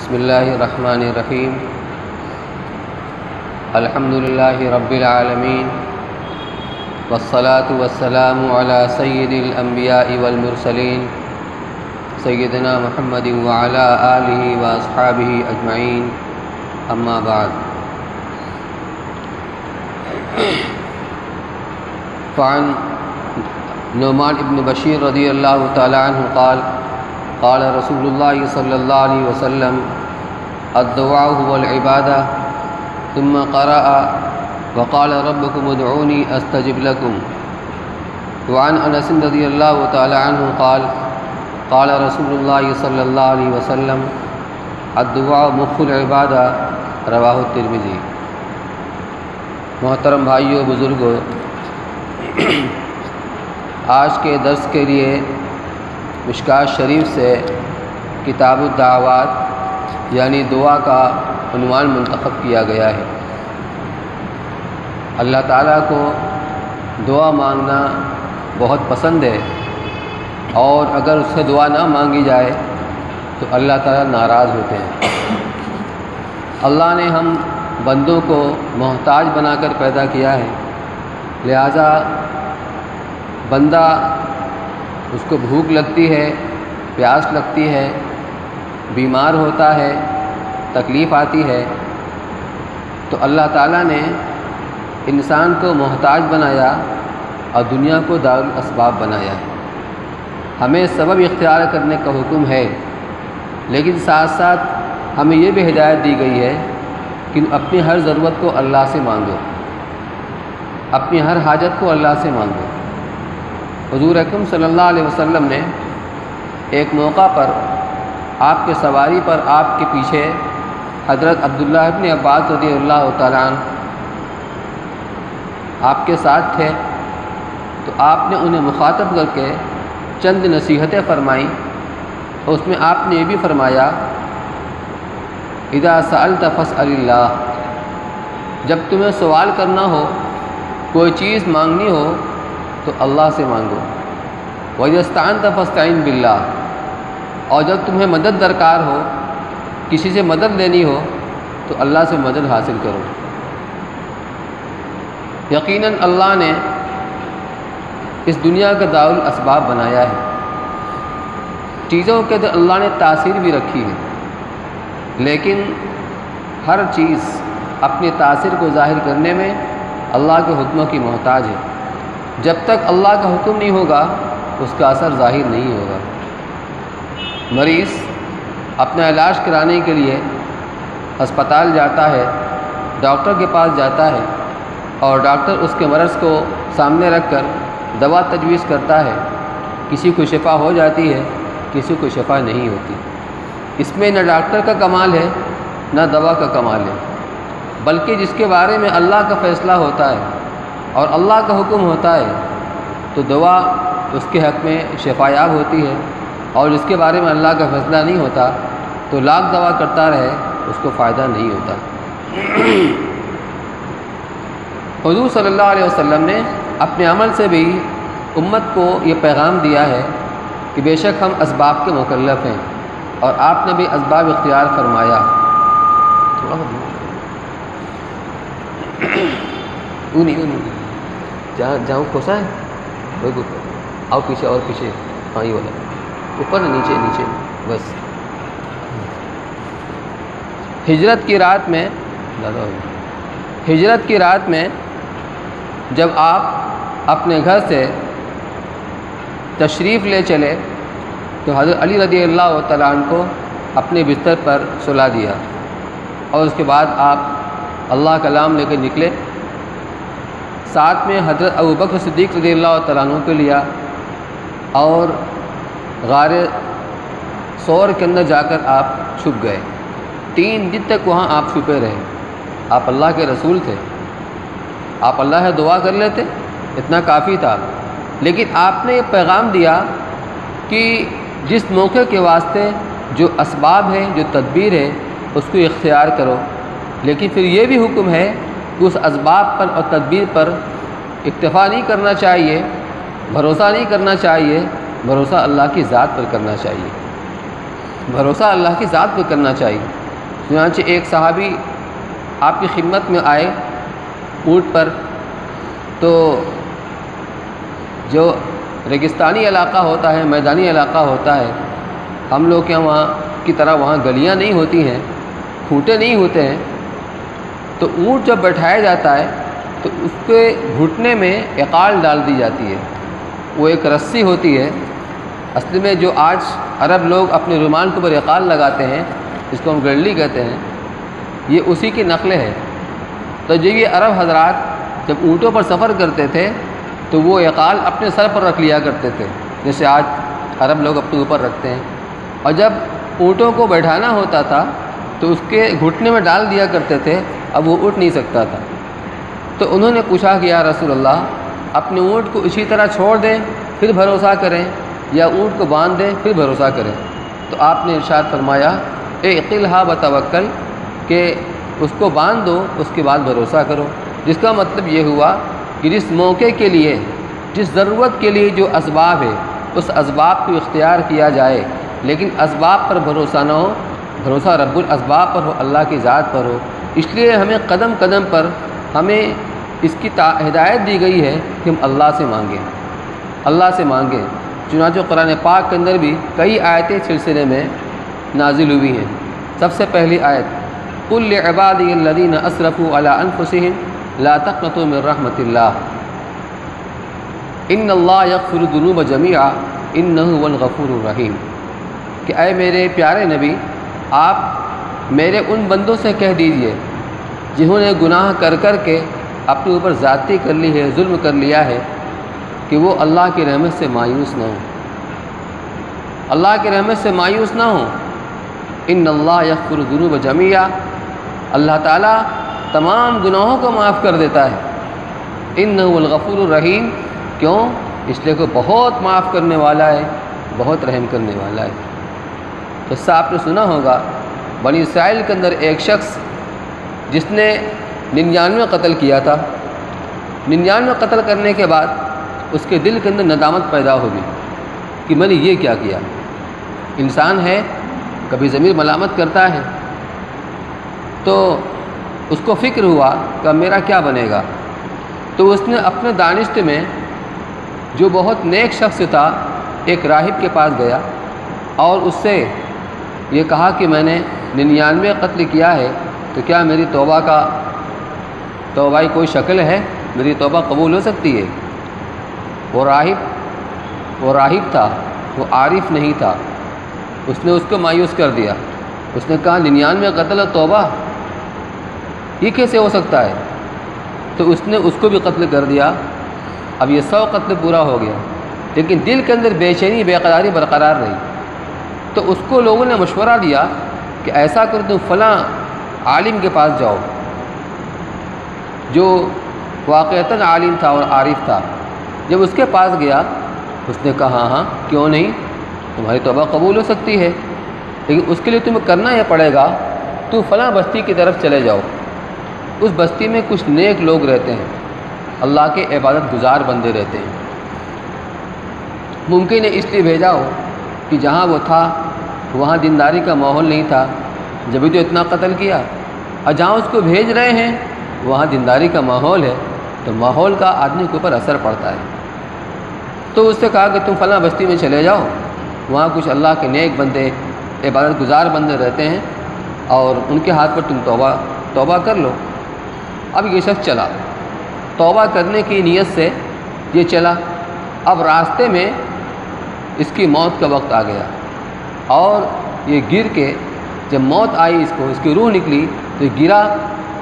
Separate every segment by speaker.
Speaker 1: بسم اللہ الرحمن الرحیم الحمد للہ رب العالمین والصلاة والسلام علی سید الانبیاء والمرسلین سیدنا محمد وعلی آلہ واصحابہ اجمعین اما بعد فعن نعمان ابن بشیر رضی اللہ تعالی عنہ قال رسول اللہ صلی اللہ علیہ وسلم الدعاء هو العبادہ ثم قرأ وقال ربكم ادعوني استجب لكم. وعن انس رضی اللہ تعالی عنہ قال رسول اللہ صلی اللہ علیہ وسلم الدعاء مخ العبادہ رواہ الترمذی. محترم بھائیوں بزرگوں، آج کے درس کے لیے مشکوٰۃ شریف سے کتاب الدعوات یعنی دعا کا عنوان منتخب کیا گیا ہے. اللہ تعالیٰ کو دعا مانگنا بہت پسند ہے، اور اگر اس سے دعا نہ مانگی جائے تو اللہ تعالیٰ ناراض ہوتے ہیں. اللہ نے ہم بندوں کو محتاج بنا کر پیدا کیا ہے، لہذا بندہ اس کو بھوک لگتی ہے، پیاس لگتی ہے، بیمار ہوتا ہے، تکلیف آتی ہے، تو اللہ تعالیٰ نے انسان کو محتاج بنایا اور دنیا کو دارالاسباب بنایا ہے. ہمیں سبب اختیار کرنے کا حکم ہے، لیکن ساتھ ساتھ ہمیں یہ بھی ہدایت دی گئی ہے کہ اپنی ہر ضرورت کو اللہ سے مانگو، اپنی ہر حاجت کو اللہ سے مانگو. حضور اکرم صلی اللہ علیہ وسلم نے ایک موقع پر آپ کے سواری پر آپ کے پیچھے حضرت عبداللہ ابن عباس رضی اللہ تعالیٰ عنہ آپ کے ساتھ تھے، تو آپ نے انہیں مخاطب کر کے چند نصیحتیں فرمائیں. اس میں آپ نے یہ بھی فرمایا اذا سألت فاسأل اللہ، جب تمہیں سوال کرنا ہو، کوئی چیز مانگنی ہو تو اللہ سے مانگو. وَإِذَا اسْتَعَنْتَ فَاسْتَعِنْ بِاللَّهِ، اور جب تمہیں مدد درکار ہو، کسی سے مدد لینی ہو تو اللہ سے مدد حاصل کرو. یقیناً اللہ نے اس دنیا کا دارالاسباب بنایا ہے. چیزوں کے اندر اللہ نے تاثیر بھی رکھی ہے، لیکن ہر چیز اپنی تاثیر کو ظاہر کرنے میں اللہ کے حکموں کی محتاج ہے. جب تک اللہ کا حکم نہیں ہوگا اس کا اثر ظاہر نہیں ہوگا. مریض اپنا علاج کرانے کے لیے ہسپتال جاتا ہے، ڈاکٹر کے پاس جاتا ہے، اور ڈاکٹر اس کے مرض کو سامنے رکھ کر دوا تجویز کرتا ہے. کسی کو شفا ہو جاتی ہے، کسی کو شفا نہیں ہوتی. اس میں نہ ڈاکٹر کا کمال ہے نہ دوا کا کمال ہے، بلکہ جس کے بارے میں اللہ کا فیصلہ ہوتا ہے اور اللہ کا حکم ہوتا ہے تو دوا اس کے حق میں شفا یاب ہوتی ہے، اور جس کے بارے میں اللہ کا فیصلہ نہیں ہوتا تو لاکھ دوا کرتا رہے اس کو فائدہ نہیں ہوتا. حضور صلی اللہ علیہ وسلم نے اپنے عمل سے بھی امت کو یہ پیغام دیا ہے کہ بے شک ہم اسباب کے مکلف ہیں، اور آپ نے بھی اسباب اختیار فرمایا. جہاں کھوسا ہے وہی آؤ پیچھے، اور پیچھے، ہاں یہ والا اوپر، نیچے بس. ہجرت کی رات میں جب آپ اپنے گھر سے تشریف لے چلے تو حضرت علی رضی اللہ تعالیٰ عنہ کو اپنے بستر پر سلا دیا، اور اس کے بعد آپ اللہ کا نام لے کر نکلے. ساتھ میں حضرت ابوبکر صدیق رضی اللہ تعالیٰ عنہ کو لیا، اور غار ثور کے اندر جا کر آپ چھپ گئے. 3 دن تک وہاں آپ چھپے رہے. آپ اللہ کے رسول تھے، آپ اللہ سے دعا کر لیتے، اتنا کافی تھا. لیکن آپ نے یہ پیغام دیا کہ جس موقع کے واسطے جو اسباب ہے، جو تدبیر ہے، اس کو اختیار کرو. لیکن پھر یہ بھی حکم ہے کہ اس اسباب پر اور تدبیر پر اکتفا نہیں کرنا چاہیے، بھروسہ نہیں کرنا چاہیے، بھروسہ اللہ کی ذات پر کرنا چاہیے، بھروسہ اللہ کی ذات پر کرنا چاہیے. چنانچہ ایک صحابی آپ کی خدمت میں آئے اونٹ پر، تو جو ریگستانی علاقہ ہوتا ہے، میدانی علاقہ ہوتا ہے، ہم لوگ کے وہاں کی طرح وہاں گلیاں نہیں ہوتی ہیں، کھوٹے نہیں ہوتے ہیں، تو اونٹ جب بٹھایا جاتا ہے تو اس کے گھٹنے میں عقال ڈال دی جاتی ہے، وہ ایک رسی ہوتی ہے، اصل میں جو آج عرب لوگ اپنے رومال کے اوپر عقال لگاتے ہیں، اس کو ہم گرلی کہتے ہیں، یہ اسی کی نقلیں ہیں۔ تو جو یہ عرب حضرات جب اونٹوں پر سفر کرتے تھے تو وہ عقال اپنے سر پر رکھ لیا کرتے تھے، جیسے آج عرب لوگ اپنے اوپر رکھتے ہیں، اور جب اونٹوں کو بیٹھانا ہوتا تھا تو اس کے گھٹنے میں ڈال دیا کرتے تھے، اب وہ اٹھ نہیں سکتا تھا۔ تو انہوں نے پوچھا کہ یا رسول اللہ، اپنے اونٹ کو اسی طرح چھوڑ دیں پھر بھروسہ کریں، یا اونٹ کو باندھ دیں پھر بھروسہ کریں؟ تو آپ نے ارشاد فرمایا اعقلھا وتوکل، کہ اس کو باندھ دو، اس کے بعد بھروسہ کرو۔ جس کا مطلب یہ ہوا کہ جس موقع کے لیے، جس ضرورت کے لیے جو اسباب ہے، اس اسباب کو اختیار کیا جائے، لیکن اسباب پر بھروسہ نہ ہو، بھروسہ رب الاسباب پر ہو، اللہ کی ذات پر ہو۔ اس لیے ہمیں قدم قدم پر ہمیں اس کی ہدایت دی گئی ہے کہ ہم اللہ سے مانگیں، اللہ سے مانگیں۔ چنانچہ قرآن پاک کے اندر بھی کئی آیتیں سلسلے میں نازل ہوئی ہیں۔ سب سے پہلی آیت قل لعبادی الذین اسرفوا علی انفسہم لا تقنطوا من رحمۃ اللہ ان اللہ یغفر الذنوب جمیعا انہ هو الغفور الرحیم، کہ اے میرے پیارے نبی، آپ میرے ان بندوں سے کہہ دیجئے جنہوں نے گناہ کر کر کے اپنے اوپر زیادتی کر لی ہے، ظلم کر لیا ہے، کہ وہ اللہ کی رحمت سے مایوس نہ ہوں، اللہ کی رحمت سے مایوس نہ ہوں۔ ان اللہ یغفر الذنوب جمیعا، اللہ تعالیٰ تمام گناہوں کو معاف کر دیتا ہے۔ انہ هو الغفور الرحیم، کیوں؟ اس لیے کہ بہت معاف کرنے والا ہے، بہت رحم کرنے والا ہے۔ تو اس سے آپ نے سنا ہوگا بنی اسرائیل کے اندر ایک شخص جس نے 99 قتل کیا تھا، 99 قتل کرنے کے بعد اس کے دل کے اندر ندامت پیدا ہوگی کہ میں نے یہ کیا کیا۔ انسان ہے، کبھی ضمیر ملامت کرتا ہے، تو اس کو فکر ہوا کہ میرا کیا بنے گا، تو اس نے اپنے دانشت میں جو بہت نیک شخص تھا، ایک راہب کے پاس گیا اور اس سے یہ کہا کہ میں نے 99 قتل کیا ہے، تو کیا میری توبہ کی کوئی شکل ہے، میری توبہ قبول ہو سکتی ہے؟ وہ راہب تھا، وہ عارف نہیں تھا، اس نے اس کو مایوس کر دیا۔ اس نے کہا 99 قتل اور توبہ، یہ کیسے ہو سکتا ہے؟ تو اس نے اس کو بھی قتل کر دیا۔ اب یہ 100 قتل پورا ہو گیا، لیکن دل کے اندر بے چینی، بے قراری برقرار رہی۔ تو اس کو لوگوں نے مشورہ دیا کہ ایسا کر تم فلاں عالم کے پاس جاؤ جو واقعتاً عالم تھا اور عارف تھا۔ جب اس کے پاس گیا، اس نے کہا ہاں کیوں نہیں، تمہاری توبہ قبول ہو سکتی ہے، لیکن اس کے لیے تمہیں کرنا یہ پڑے گا، تو فلاں بستی کی طرف چلے جاؤ، اس بستی میں کچھ نیک لوگ رہتے ہیں، اللہ کے عبادت گزار بندے رہتے ہیں۔ ممکن ہے اس لیے بھیجا ہو کہ جہاں وہ تھا وہاں دینداری کا ماحول نہیں تھا، جبھی تو اتنا قتل کیا، اور جہاں اس کو بھیج رہے ہیں وہاں دینداری کا ماحول ہے، تو ماحول کا آدمی کے اوپر اثر پڑتا ہے۔ تو اس سے کہا کہ تم فلاں بستی میں چلے جاؤ، وہاں کچھ اللہ کے نیک بندے، عبادت گزار بندے رہتے ہیں، اور ان کے ہاتھ پر تم توبہ کر لو۔ اب یہ شخص چلا، توبہ کرنے کی نیت سے یہ چلا۔ اب راستے میں اس کی موت کا وقت آ گیا، اور یہ گر کے جب موت آئی، اس کی روح نکلی تو یہ گرا،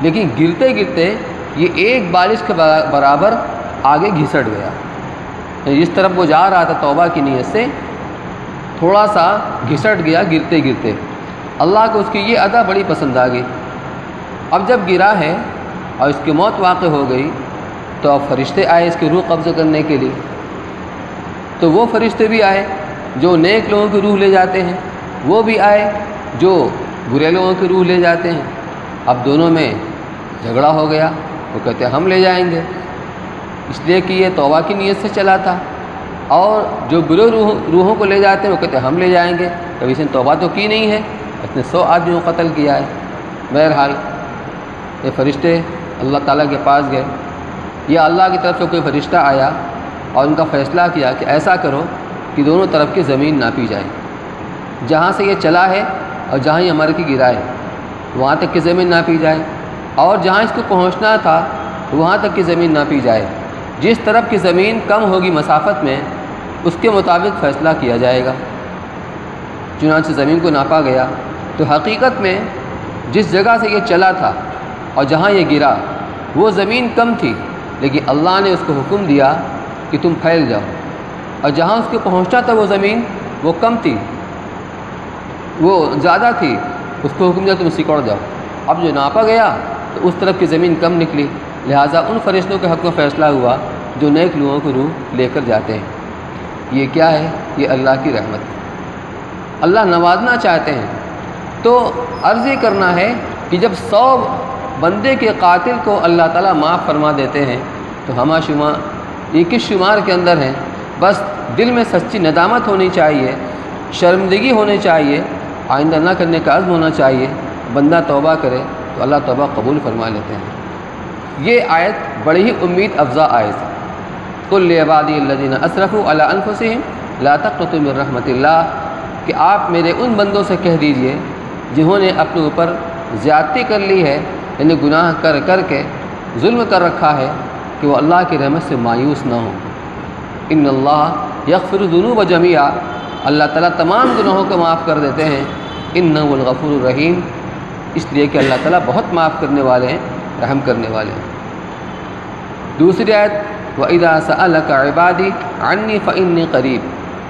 Speaker 1: لیکن گرتے گرتے یہ ایک بالش کے برابر آگے گھسٹ گیا۔ جس طرف وہ جا رہا تھا توبہ کی نیت سے، تھوڑا سا گھسٹ گیا گرتے گرتے۔ اللہ کو اس کی یہ ادا بڑی پسند آ گئی۔ اب جب گرا ہے اور اس کی موت واقع ہو گئی، تو اب فرشتے آئے اس کی روح قبض کرنے کے لیے۔ تو وہ فرشتے بھی آئے جو نیک لوگوں کی روح لے جاتے ہیں، وہ بھی آئے جو برے لوگوں کی روح لے جاتے ہیں۔ اب دونوں میں جھگڑا ہو گیا، وہ کہتے ہیں ہم لے جائیں گے، اس لیے کہ یہ توبہ کی نیت سے چلا تھا، اور جو برے روحوں کو لے جاتے ہیں وہ کہتے ہیں ہم لے جائیں گے، کبھی اس نے توبہ تو کی نہیں ہے، اس نے 100 آدمیوں کو قتل کیا ہے۔ بہرحال یہ فرشتے اللہ تعالیٰ کے پاس گئے، یا اللہ کی طرف سے کوئی فرشتہ آیا اور ان کا فیصلہ کیا کہ ایسا کرو کہ دونوں طرف کی زمین ناپی جائے، جہاں سے یہ چلا ہے اور جہاں یہ مر کے گرا ہے وہاں تک کی زمین ناپی جائے، اور جہاں اس کو پہنچنا تھا وہاں تک کی زمین ناپی جائے۔ جس طرف کی زمین کم ہوگی مسافت میں اس کے مطابق فیصلہ کیا جائے گا۔ چنانچہ زمین کو ناپا گیا تو حقیقت میں جس جگہ سے یہ چلا تھا اور جہاں یہ گرا وہ زمین کم تھی، لیکن اللہ نے اس کو حکم دیا کہ تم پھیل جاؤ، اور جہاں اس کو پہنچنا تھا وہ زمین وہ کم تھی، وہ زیادہ تھی، اس کو حکم دیا تم سکڑ جاؤ۔ اب جو ناپا گیا تو اس طرف کی زمین کم نکلی، لہٰذا ان فرشتوں کے حق میں فیصلہ ہوا جو نیک لوگوں کو روح لے کر جاتے ہیں۔ یہ کیا ہے؟ یہ اللہ کی رحمت، اللہ نوازنا چاہتے ہیں۔ تو عرض یہ کرنا ہے کہ جب 100 بندے کے قاتل کو اللہ تعالیٰ معاف فرما دیتے ہیں تو ہمہ شمہ یہ کس شمار کے اندر ہیں؟ بس دل میں سچی ندامت ہونی چاہیے، شرمندگی ہونی چاہیے، آئندہ نہ کرنے کا عزم ہونا چاہیے، بندہ توبہ کرے تو اللہ توبہ قبول فرما لیتے ہیں۔ یہ آیت بڑی ہی امید افزا آیت ہے۔ قل لعبادی الذین اسرفوا علی انفسہم لا تقنطوا من رحمت اللہ، کہ آپ میرے ان بندوں سے کہہ دیجئے جنہوں نے اپنے اوپر زیادتی کر لی ہے، یعنی گناہ کر کر کے ظلم کر رکھا ہے، کہ وہ اللہ کی رحمت سے مایوس نہ ہوں۔ ان اللہ یغفر الذنوب جميعا، اللہ تعالیٰ تمام گناہوں کو معاف کر دیتے ہیں۔ انہ هو الغفور الرحیم، اس لیے کہ اللہ تعالیٰ بہت معاف کرنے والے ہیں، رحم کرنے والے ہیں۔ دوسری آیت وَإِذَا سَأَلَكَ عِبَادِي عَنِّي فَإِنِّي قَرِيبٌ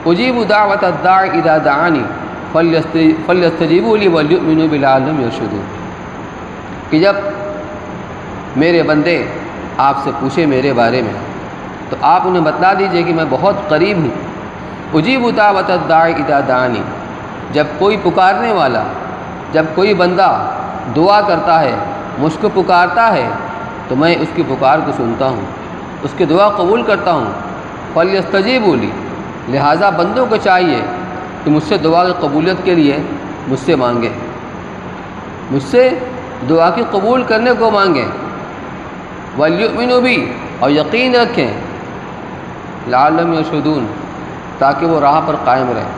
Speaker 1: أُجِيبُ دَعْوَةَ الدَّاعِ إِذَا دَعَانِي فَلْيَسْتَجِيبُوا لِي وَلْيُؤْمِنُوا بِي لَعَلَّهُمْ يَرْشُدُونَ، کہ جب میرے بندے آپ سے پوچھے میرے بارے میں تو آپ انہیں بتلا دیجئے کہ میں بہت قریب ہوں۔ اجیب دعوت الداعی اذا دعانی، جب کوئی پکارنے والا، جب کوئی بندہ دعا کرتا ہے، مجھ کو پکارتا ہے تو میں اس کی پکار کو سنتا ہوں، اس کی دعا قبول کرتا ہوں۔ فلیستجیبوا لی، لہٰذا بندوں کو چاہیے کہ مجھ سے دعا کی قبولیت کے لیے مجھ سے مانگیں، مجھ سے دعا کی قبول کرنے کو مانگیں۔ وَلْيُؤْمِنُوا بِي، اور یقین رکھیں، لعلہم یرشدون، تاکہ وہ راہ پر قائم رہیں۔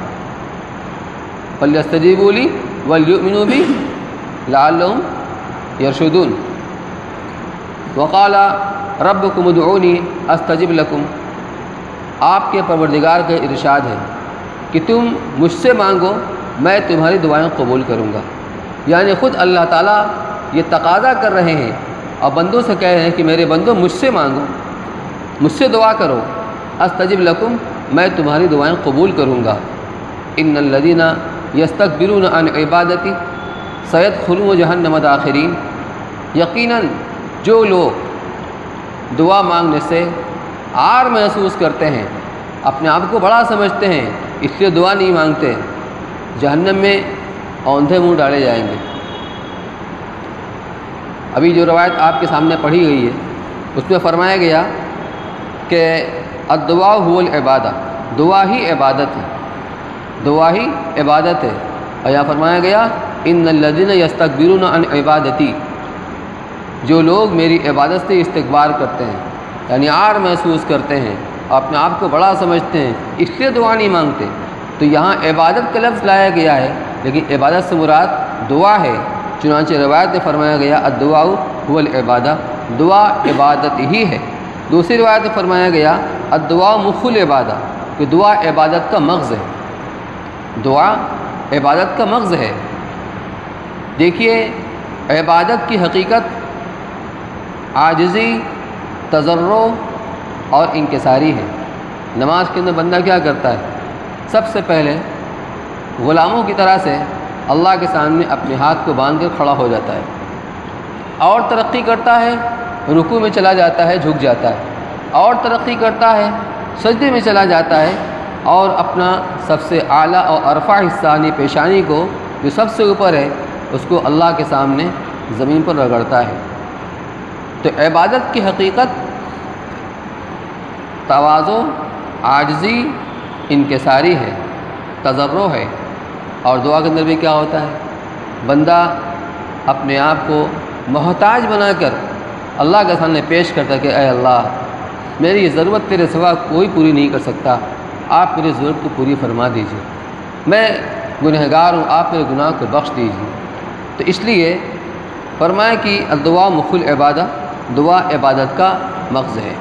Speaker 1: فَلْيَسْتَجِيبُوا لِي وَلْيُؤْمِنُوا بِي لعلہم یرشدون۔ وَقَالَ رَبُّكُمُ ادْعُونِي أَسْتَجِبْ لَكُمْ، آپ کے پروردگار کا ارشاد ہے کہ تم مجھ سے مانگو میں تمہاری دعائیں قبول کروں گا، یعنی خود اللہ تعالیٰ یہ تقاضا کر رہے ہیں اور بندوں سے کہہ رہے ہیں کہ میرے بندوں مجھ سے مانگو، مجھ سے دعا کرو، استجب لکم، میں تمہاری دعائیں قبول کروں گا۔ ان الذین یستکبرون عن عبادتی سیدخلون جہنم داخرین، یقیناً جو لوگ دعا مانگنے سے عار محسوس کرتے ہیں، اپنے آپ کو بڑا سمجھتے ہیں، اس لیے دعا نہیں مانگتے، جہنم میں اوندھے منہ ڈالے جائیں گے۔ ابھی جو روایت آپ کے سامنے پڑھی گئی ہے اس میں فرمایا گیا کہ الدعاء هو العبادہ، دعا ہی عبادت ہے، دعا ہی عبادت ہے۔ اور یہاں فرمایا گیا ان الذین یستکبرون عن عبادتی، جو لوگ میری عبادت سے استکبار کرتے ہیں، یعنی عار محسوس کرتے ہیں، اپنے آپ کو بڑا سمجھتے ہیں، اس لیے دعا نہیں مانگتے۔ تو یہاں عبادت کا لفظ لایا گیا ہے، لیکن عبادت سے مراد دعا ہے، چنانچہ روایت میں فرمایا گیا الدعاء هو العبادہ، دعا عبادت ہی ہے۔ دوسری روایت میں فرمایا گیا الدعاء مخ العبادہ، کہ دعا عبادت کا مغز ہے، دعا عبادت کا مغز ہے۔ دیکھیے عبادت کی حقیقت عاجزی، تضرع اور انکساری ہے۔ نماز کے اندر بندہ کیا کرتا ہے؟ سب سے پہلے غلاموں کی طرح سے اللہ کے سامنے اپنے ہاتھ کو باندھ کر کھڑا ہو جاتا ہے، اور ترقی کرتا ہے، رکوع میں چلا جاتا ہے، جھک جاتا ہے، اور ترقی کرتا ہے، سجدے میں چلا جاتا ہے، اور اپنا سب سے اعلیٰ اور ارفع حصہ یعنی پیشانی کو جو سب سے اوپر ہے اس کو اللہ کے سامنے زمین پر رگڑتا ہے۔ تو عبادت کی حقیقت تواضع، عاجزی، انکساری ہے، تضرع ہے۔ اور دعا کے اندر بھی کیا ہوتا ہے؟ بندہ اپنے آپ کو محتاج بنا کر اللہ کے سامنے پیش کرتا کہ اے اللہ میری یہ ضرورت تیرے سوا کوئی پوری نہیں کر سکتا، آپ میری ضرورت کو پوری فرما دیجیے، میں گنہگار ہوں، آپ میرے گناہ کو بخش دیجیے۔ تو اس لیے فرمایا کہ الدعاء مخ العبادہ، دعا عبادت کا مغز ہے۔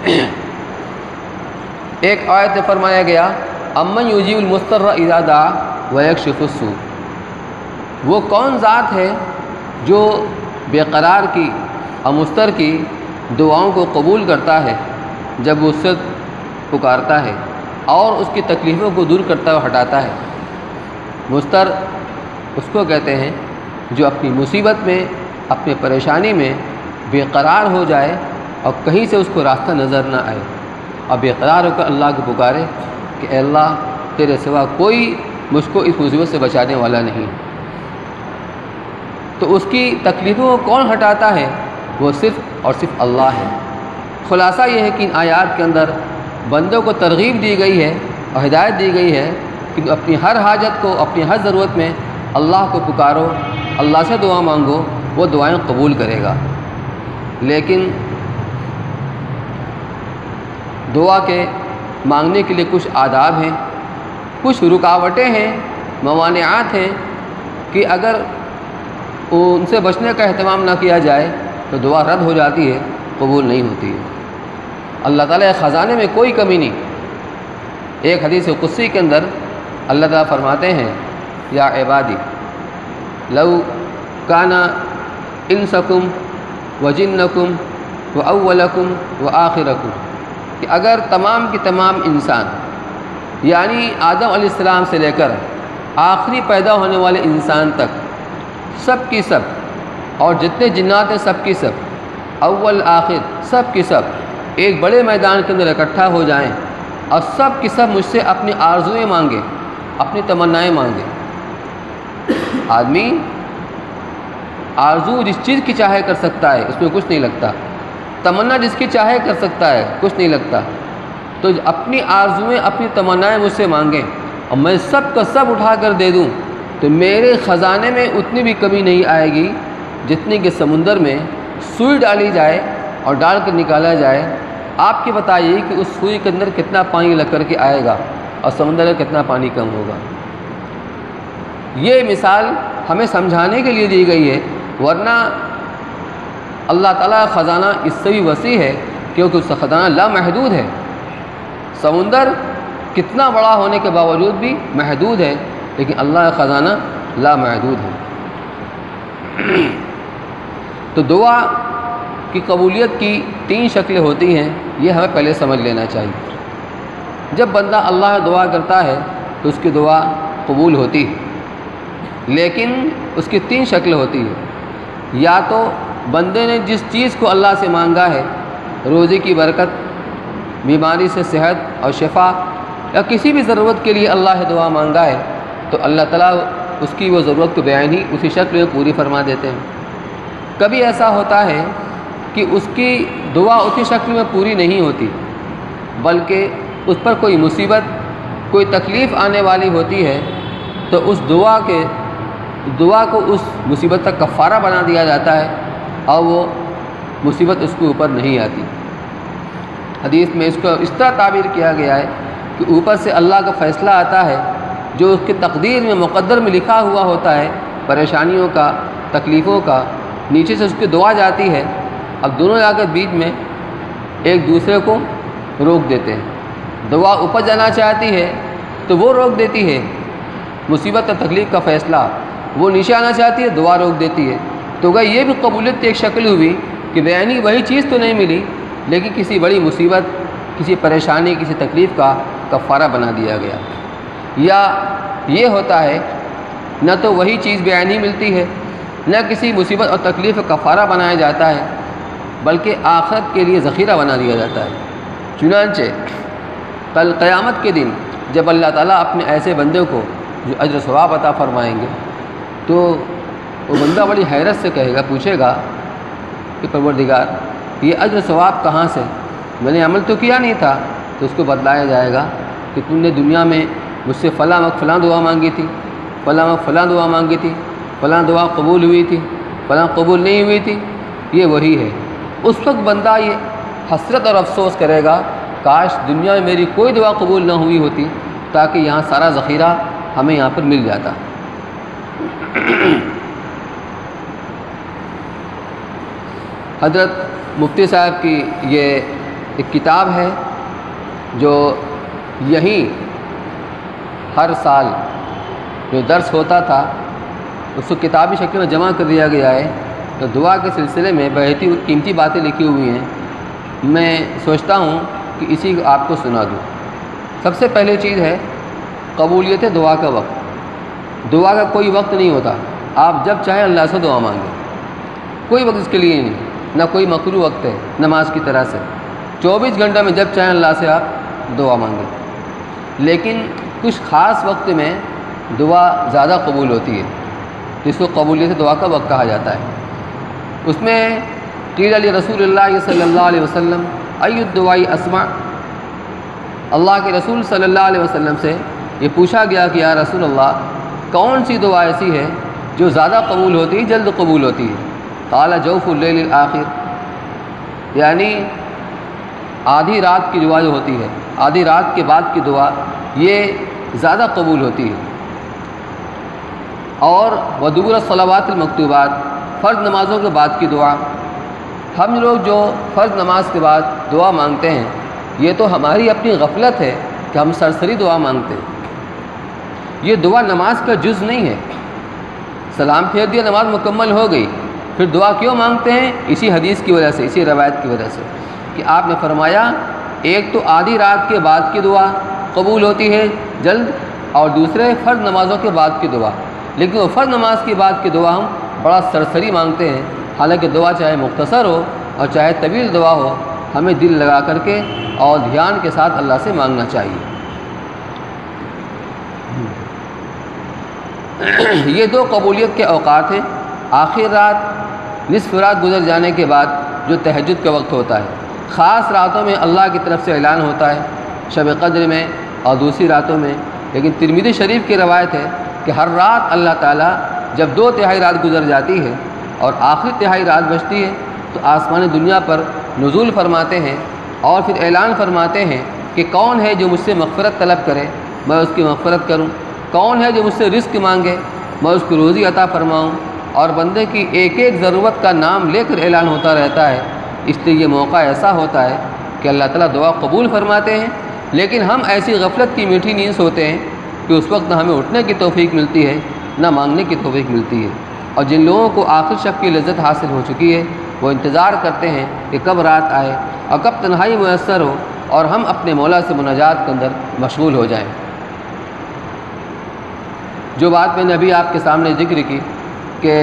Speaker 1: ایک آیت میں فرمایا گیا امن یجیب المضطر اذا دعا ویکشف السوء، وہ کون ذات ہے جو بے قرار کی اور مضطر کی دعاؤں کو قبول کرتا ہے جب وہ اس سے پکارتا ہے اور اس کی تکلیفوں کو دور کرتا ہے، ہٹاتا ہے۔ مضطر اس کو کہتے ہیں جو اپنی مصیبت میں، اپنی پریشانی میں بے قرار ہو جائے اور کہیں سے اس کو راستہ نظر نہ آئے اور بے قرار ہو کر اللہ کو پکارے کہ اے اللہ تیرے سوا کوئی مجھ کو اس مصیبت سے بچانے والا نہیں۔ تو اس کی تکلیفوں کو کون ہٹاتا ہے؟ وہ صرف اور صرف اللہ ہے۔ خلاصہ یہ ہے کہ ان آیات کے اندر بندوں کو ترغیب دی گئی ہے اور ہدایت دی گئی ہے کہ اپنی ہر حاجت کو، اپنی ہر ضرورت میں اللہ کو پکارو، اللہ سے دعا مانگو، وہ دعائیں قبول کرے گا۔ لیکن دعا کے مانگنے کے لیے کچھ آداب ہیں، کچھ رکاوٹیں ہیں، موانعات ہیں کہ اگر ان سے بچنے کا اہتمام نہ کیا جائے تو دعا رد ہو جاتی ہے، قبول نہیں ہوتی ہے۔ اللہ تعالیٰ کے خزانے میں کوئی کمی نہیں۔ ایک حدیث قدسی کے اندر اللہ تعالیٰ فرماتے ہیں یا عبادی لو کان انسکم وجنکم واولکم وآخرکم، کہ اگر تمام کی تمام انسان یعنی آدم علیہ السلام سے لے کر آخری پیدا ہونے والے انسان تک، سب کی سب، اور جتنے جنات ہیں سب کی سب، اول آخر سب کی سب ایک بڑے میدان کے اندر اکٹھا ہو جائیں اور سب کی سب مجھ سے اپنی آرزوئیں مانگیں، اپنی تمنائیں مانگیں۔ آدمی آرزو جس چیز کی چاہے کر سکتا ہے، اس میں کچھ نہیں لگتا، تمنا جس کی چاہے کر سکتا ہے، کچھ نہیں لگتا۔ تو اپنی آرزوئیں، اپنی تمنائیں مجھ سے مانگیں اور میں سب کا سب اٹھا کر دے دوں تو میرے خزانے میں اتنی بھی کمی نہیں آئے گی جتنی کہ سمندر میں سوئی ڈالی جائے اور ڈال کر نکالا جائے۔ آپ کے بتائیے کہ اس سوئی کے اندر کتنا پانی لگ کر کے آئے گا اور سمندر میں کتنا پانی کم ہوگا۔ یہ مثال ہمیں سمجھانے کے لیے دی گئی ہے، ورنہ اللہ تعالیٰ کا خزانہ اس سے بھی وسیع ہے کیونکہ اس کا خزانہ لامحدود ہے۔ سمندر کتنا بڑا ہونے کے باوجود بھی محدود ہے، لیکن اللہ کا خزانہ لامحدود ہے۔ تو دعا کی قبولیت کی 3 شکلیں ہوتی ہیں، یہ ہمیں پہلے سمجھ لینا چاہیے۔ جب بندہ اللہ سے دعا کرتا ہے تو اس کی دعا قبول ہوتی ہے، لیکن اس کی 3 شکلیں ہوتی ہیں۔ یا تو بندے نے جس چیز کو اللہ سے مانگا ہے، روزی کی برکت، بیماری سے صحت اور شفا، یا کسی بھی ضرورت کے لیے اللہ سے دعا مانگا ہے تو اللہ تعالیٰ اس کی وہ ضرورت کو بیان ہی اسی شکل میں پوری فرما دیتے ہیں۔ کبھی ایسا ہوتا ہے کہ اس کی دعا اسی شکل میں پوری نہیں ہوتی، بلکہ اس پر کوئی مصیبت، کوئی تکلیف آنے والی ہوتی ہے تو اس دعا کو اس مصیبت کا کفارہ بنا دیا جاتا ہے اور وہ مصیبت اس کے اوپر نہیں آتی۔ حدیث میں اس کو اس طرح تعبیر کیا گیا ہے کہ اوپر سے اللہ کا فیصلہ آتا ہے جو اس کی تقدیر میں، مقدر میں لکھا ہوا ہوتا ہے، پریشانیوں کا، تکلیفوں کا، نیچے سے اس کی دعا جاتی ہے، اب دونوں جا کر بیچ میں ایک دوسرے کو روک دیتے ہیں۔ دعا اوپر جانا چاہتی ہے تو وہ روک دیتی ہے، مصیبت اور تکلیف کا فیصلہ، وہ نیچے آنا چاہتی ہے، دعا روک دیتی ہے۔ تو گئی یہ بھی قبولیت کی ایک شکل ہوئی کہ بیانی وہی چیز تو نہیں ملی، لیکن کسی بڑی مصیبت، کسی پریشانی، کسی تکلیف کا کفارہ بنا دیا گیا۔ یا یہ ہوتا ہے نہ تو وہی چیز بیانی ملتی ہے، نہ کسی مصیبت اور تکلیف کا کفارہ بنایا جاتا ہے، بلکہ آخرت کے لیے ذخیرہ بنا دیا جاتا ہے۔ چنانچہ کل قیامت کے دن جب اللہ تعالیٰ اپنے ایسے بندے کو جو اجر ثواب عطا فرمائیں گے تو وہ بندہ بڑی حیرت سے کہے گا، پوچھے گا کہ پروردگار یہ اجر ثواب کہاں سے؟ میں نے عمل تو کیا نہیں تھا۔ تو اس کو بتلایا جائے گا کہ تم نے دنیا میں مجھ سے فلاں وقت فلاں دعا مانگی تھی، فلاں وقت فلاں دعا مانگی تھی، فلاں دعا قبول ہوئی تھی، فلاں قبول نہیں ہوئی تھی، یہ وہی ہے۔ اس وقت بندہ یہ حسرت اور افسوس کرے گا کاش دنیا میں میری کوئی دعا قبول نہ ہوئی ہوتی، تاکہ یہاں سارا ذخیرہ ہمیں یہاں پر مل جاتا۔ حضرت مفتی صاحب کی یہ ایک کتاب ہے جو یہیں ہر سال جو درس ہوتا تھا اس کو کتابی شکل میں جمع کر دیا گیا ہے، تو دعا کے سلسلے میں بہت ہی قیمتی باتیں لکھی ہوئی ہیں۔ میں سوچتا ہوں کہ اسی کو آپ کو سنا دوں۔ سب سے پہلی چیز ہے قبولیت دعا کا وقت۔ دعا کا کوئی وقت نہیں ہوتا، آپ جب چاہیں اللہ سے دعا مانگیں، کوئی وقت اس کے لیے نہیں، نہ کوئی مکروہ وقت ہے نماز کی طرح سے۔ 24 گھنٹہ میں جب چاہیں اللہ سے آپ دعا مانگیں، لیکن کچھ خاص وقت میں دعا زیادہ قبول ہوتی ہے، جس کو قبولیت دعا کا وقت کہا جاتا ہے۔ اس میں قیل علی رسول اللہ صلی اللہ علیہ وسلم ای الدعاء اسمع، اللہ کے رسول صلی اللہ علیہ وسلم سے یہ پوچھا گیا کہ یا رسول اللہ کون سی دعا ایسی ہے جو زیادہ قبول ہوتی ہے، جلد قبول ہوتی ہے؟ قال جوف اللیل الآخر، یعنی آدھی رات کی دعا جو ہوتی ہے، آدھی رات کے بعد کی دعا، یہ زیادہ قبول ہوتی ہے۔ اور ودبر الصلوات المکتوبات، فرض نمازوں کے بعد کی دعا۔ ہم لوگ جو فرض نماز کے بعد دعا مانگتے ہیں، یہ تو ہماری اپنی غفلت ہے کہ ہم سرسری دعا مانگتے ہیں۔ یہ دعا نماز کا جز نہیں ہے۔ سلام پھیر دیا، نماز مکمل ہو گئی، پھر دعا کیوں مانگتے ہیں؟ اسی حدیث کی وجہ سے، اسی روایت کی وجہ سے کہ آپ نے فرمایا ایک تو آدھی رات کے بعد کی دعا قبول ہوتی ہے جلد، اور دوسرے فرض نمازوں کے بعد کی دعا۔ لیکن وہ فرض نماز کے بعد کی دعا ہم بڑا سرسری مانگتے ہیں، حالانکہ دعا چاہے مختصر ہو اور چاہے طویل دعا ہو، ہمیں دل لگا کر کے اور دھیان کے ساتھ اللہ سے مانگنا چاہیے۔ یہ دو قبولیت کے اوقات ہیں، آخر رات، نصف رات گزر جانے کے بعد جو تہجد کا وقت ہوتا ہے۔ خاص راتوں میں اللہ کی طرف سے اعلان ہوتا ہے، شب قدر میں اور دوسری راتوں میں۔ لیکن ترمذی شریف کی روایت ہے کہ ہر رات اللہ تعالیٰ جب 2/3 رات گزر جاتی ہے اور آخری تہائی رات بچتی ہے تو آسمانی دنیا پر نزول فرماتے ہیں اور پھر اعلان فرماتے ہیں کہ کون ہے جو مجھ سے مغفرت طلب کرے، میں اس کی مغفرت کروں، کون ہے جو مجھ سے رزق مانگے، میں اس کو روزی عطا فرماؤں۔ اور بندے کی ایک ایک ضرورت کا نام لے کر اعلان ہوتا رہتا ہے۔ اس لیے یہ موقع ایسا ہوتا ہے کہ اللہ تعالیٰ دعا قبول فرماتے ہیں، لیکن ہم ایسی غفلت کی میٹھی نیند سوتے ہیں کہ اس وقت نہ ہمیں اٹھنے کی توفیق ملتی ہے نہ مانگنے کی توفیق ملتی ہے۔ اور جن لوگوں کو آخر شب کی لذت حاصل ہو چکی ہے، وہ انتظار کرتے ہیں کہ کب رات آئے اور کب تنہائی میسر ہو اور ہم اپنے مولا سے مناجات کے اندر مشغول ہو جائیں۔ جو بات میں نے ابھی آپ کے سامنے ذکر کی کہ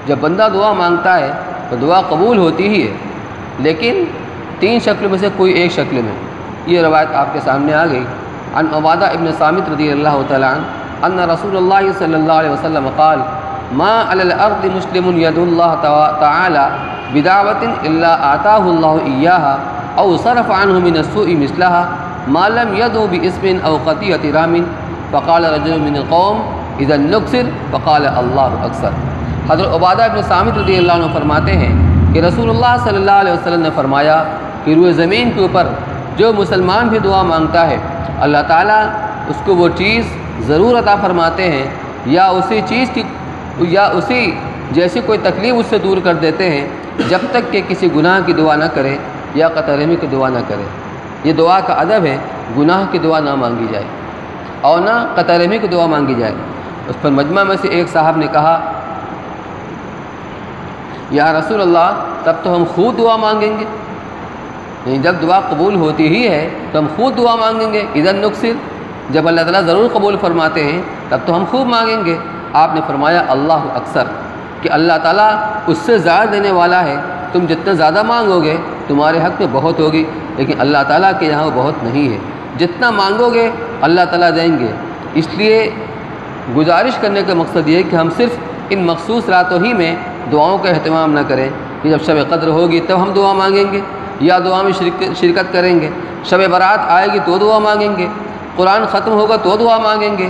Speaker 1: جب بندہ دعا مانگتا ہے تو دعا قبول ہوتی ہی ہے، لیکن 3 شکل میں سے کوئی ایک شکل میں۔ یہ روایت آپ کے سامنے آ گئی۔ عن عبادہ ابن صامت رضی اللہ تعالیٰ عنہ ان رسول اللہ صلی اللہ علیہ وسلم قال ما علی الارض مسلم يدعو اللہ تعالی بدعوۃ الا آتاہ اللہ ایاہا او صرف عنہ من السوء مثلها ما لم يدعو باسم او قطیعۃ رام فقال رجل من القوم اذا نکثر فقال اللہ اکثر۔ حضرت عبادہ ابن صامت رضی اللہ عنہ فرماتے ہیں کہ رسول اللہ صلی اللہ علیہ وسلم نے فرمایا کہ روئے زمین کے اوپر جو مسلمان بھی دعا مانگتا ہے، اللہ تعالیٰ اس کو وہ چیز ضرور عطا فرماتے ہیں، یا اسی چیز کی یا اسی جیسی کوئی تکلیف اس سے دور کر دیتے ہیں، جب تک کہ کسی گناہ کی دعا نہ کرے یا قطع رحمی کی دعا نہ کرے۔ یہ دعا کا ادب ہے، گناہ کی دعا نہ مانگی جائے اور نہ قطع رحمی کی دعا مانگی جائے۔ اس پر مجمع میں سے ایک صاحب نے کہا یا رسول اللہ تب تو ہم خود دعا مانگیں گے، یعنی جب دعا قبول ہوتی ہی ہے تو ہم خود دعا مانگیں گے، اذا نکثر، جب اللہ تعالیٰ ضرور قبول فرماتے ہیں تب تو ہم خوب مانگیں گے۔ آپ نے فرمایا اللہ اکثر، کہ اللہ تعالیٰ اس سے زیادہ دینے والا ہے، تم جتنا زیادہ مانگو گے تمہارے حق میں بہت ہوگی، لیکن اللہ تعالیٰ کے یہاں وہ بہت نہیں ہے، جتنا مانگو گے اللہ تعالیٰ دیں گے۔ اس لیے گزارش کرنے کا مقصد یہ ہے کہ ہم صرف ان مخصوص راتوں ہی میں دعاؤں کا اہتمام نہ کریں کہ جب شب قدر ہوگی تب ہم دعا مانگیں گے یا دعا میں شرکت کریں گے، شب برات آئے گی تو دعا مانگیں گے، قرآن ختم ہوگا تو دعا مانگیں گے۔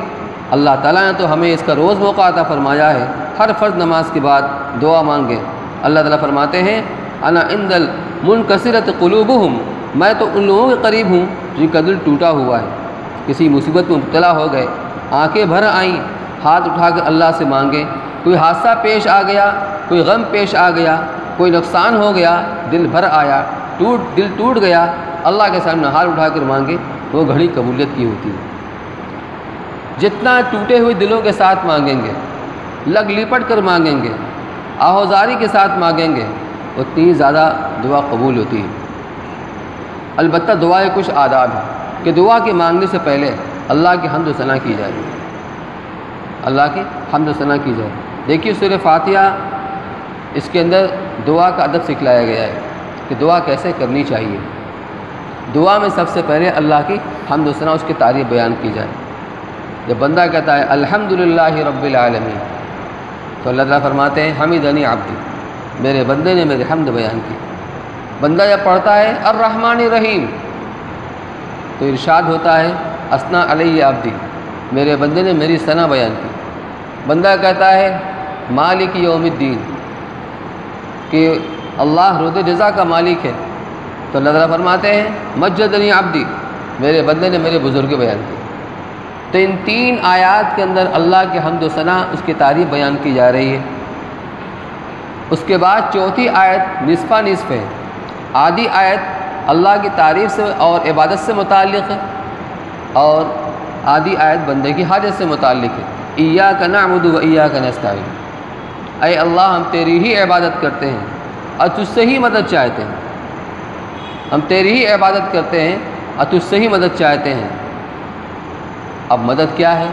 Speaker 1: اللہ تعالیٰ نے تو ہمیں اس کا روز موقع عطا فرمایا ہے، ہر فرض نماز کے بعد دعا مانگیں۔ اللہ تعالیٰ فرماتے ہیں انا عند المنکسرۃ قلوبہم، میں تو ان لوگوں کے قریب ہوں جن کا دل ٹوٹا ہوا ہے، کسی مصیبت میں مبتلا ہو گئے، آنکھیں بھر آئیں، ہاتھ اٹھا کر اللہ سے مانگیں۔ کوئی حادثہ پیش آ گیا، کوئی غم پیش آ گیا، کوئی نقصان ہو گیا، دل بھر آیا، دل ٹوٹ گیا، اللہ کے سامنے ہاتھ اٹھا کر مانگے، وہ گھڑی قبولیت کی ہوتی ہے۔ جتنا ٹوٹے ہوئے دلوں کے ساتھ مانگیں گے، لگ لپٹ کر مانگیں گے، آہوزاری کے ساتھ مانگیں گے، اتنی زیادہ دعا قبول ہوتی ہے۔ البتہ دعا کے کچھ آداب ہیں کہ دعا کے مانگنے سے پہلے اللہ کی حمد و ثنا کی جائے، اللہ کی حمد و ثنا کی جائے۔ دیکھیے سورہ فاتحہ، اس کے اندر دعا کا ادب سکھلایا گیا ہے کہ دعا کیسے کرنی چاہیے۔ دعا میں سب سے پہلے اللہ کی حمد و ثنا، اس کی تعریف بیان کی جائے۔ جب بندہ کہتا ہے الحمدللہ رب العالمین، تو اللہ تعالیٰ فرماتے ہیں حمدنی عبدی، میرے بندے نے میرے حمد بیان کی۔ بندہ جب پڑھتا ہے الرحمن الرحیم، تو ارشاد ہوتا ہے اثنا علی عبدی، میرے بندے نے میری ثنا بیان کی۔ بندہ کہتا ہے مالک یوم الدین، کہ اللہ روز جزا کا مالک ہے، تو اللہ تعالیٰ فرماتے ہیں مجدنی عبدی، میرے بندے نے میرے بزرگ بیان کی۔ تو ان تین آیات کے اندر اللہ کے حمد و ثنا، اس کی تعریف بیان کی جا رہی ہے۔ اس کے بعد چوتھی آیت نصفہ نصف ہے، آدھی آیت اللہ کی تعریف سے اور عبادت سے متعلق ہے، اور آدھی آیت بندے کی حاجت سے متعلق ہے۔ ایاک نعبد و ایاک نستعین، اے اللہ ہم تیری ہی عبادت کرتے ہیں اور تجھ سے ہی مدد چاہتے ہیں، ہم تیری ہی عبادت کرتے ہیں اور تجھ سے ہی مدد چاہتے ہیں۔ اب مدد کیا ہے،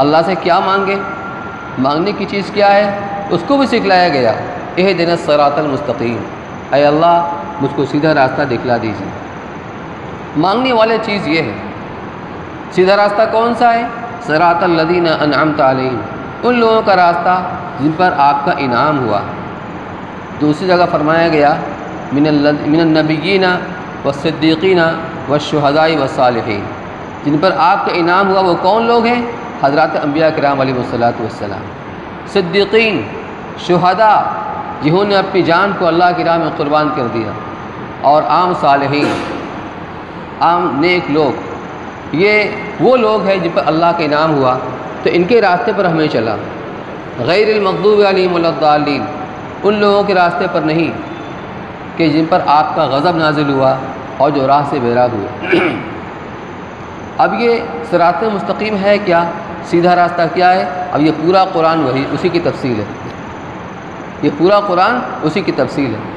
Speaker 1: اللہ سے کیا مانگے، مانگنے کی چیز کیا ہے، اس کو بھی سکھلایا گیا۔ اہدنا الصراط المستقیم، اے اللہ مجھ کو سیدھا راستہ دکھلا دیجیے۔ مانگنے والے چیز یہ ہے، سیدھا راستہ کون سا ہے؟ صراط الذین انعمت علیہم، ان لوگوں کا راستہ جن پر آپ کا انعام ہوا۔ دوسری جگہ فرمایا گیا من النبیین والصدیقین والشہداء والصالحین، جن پر آپ کا انعام ہوا وہ کون لوگ ہیں؟ حضرات انبیاء کرام علیہ السلام، صدیقین، شہداء جنہوں نے اپنی جان کو اللہ کی راہ میں قربان کر دیا، اور عام صالحین، عام نیک لوگ۔ یہ وہ لوگ ہیں جن پر اللہ کا انعام ہوا، تو ان کے راستے پر ہمیں چلا۔ غیر المغضوب علیہم ولا الضالین، ان لوگوں کے راستے پر نہیں کہ جن پر آپ کا غضب نازل ہوا اور جو راہ سے بیراغ ہوئے۔ اب یہ صراط مستقیم ہے کیا، سیدھا راستہ کیا ہے؟ اب یہ پورا قرآن وہی اسی کی تفصیل ہے، یہ پورا قرآن اسی کی تفصیل ہے۔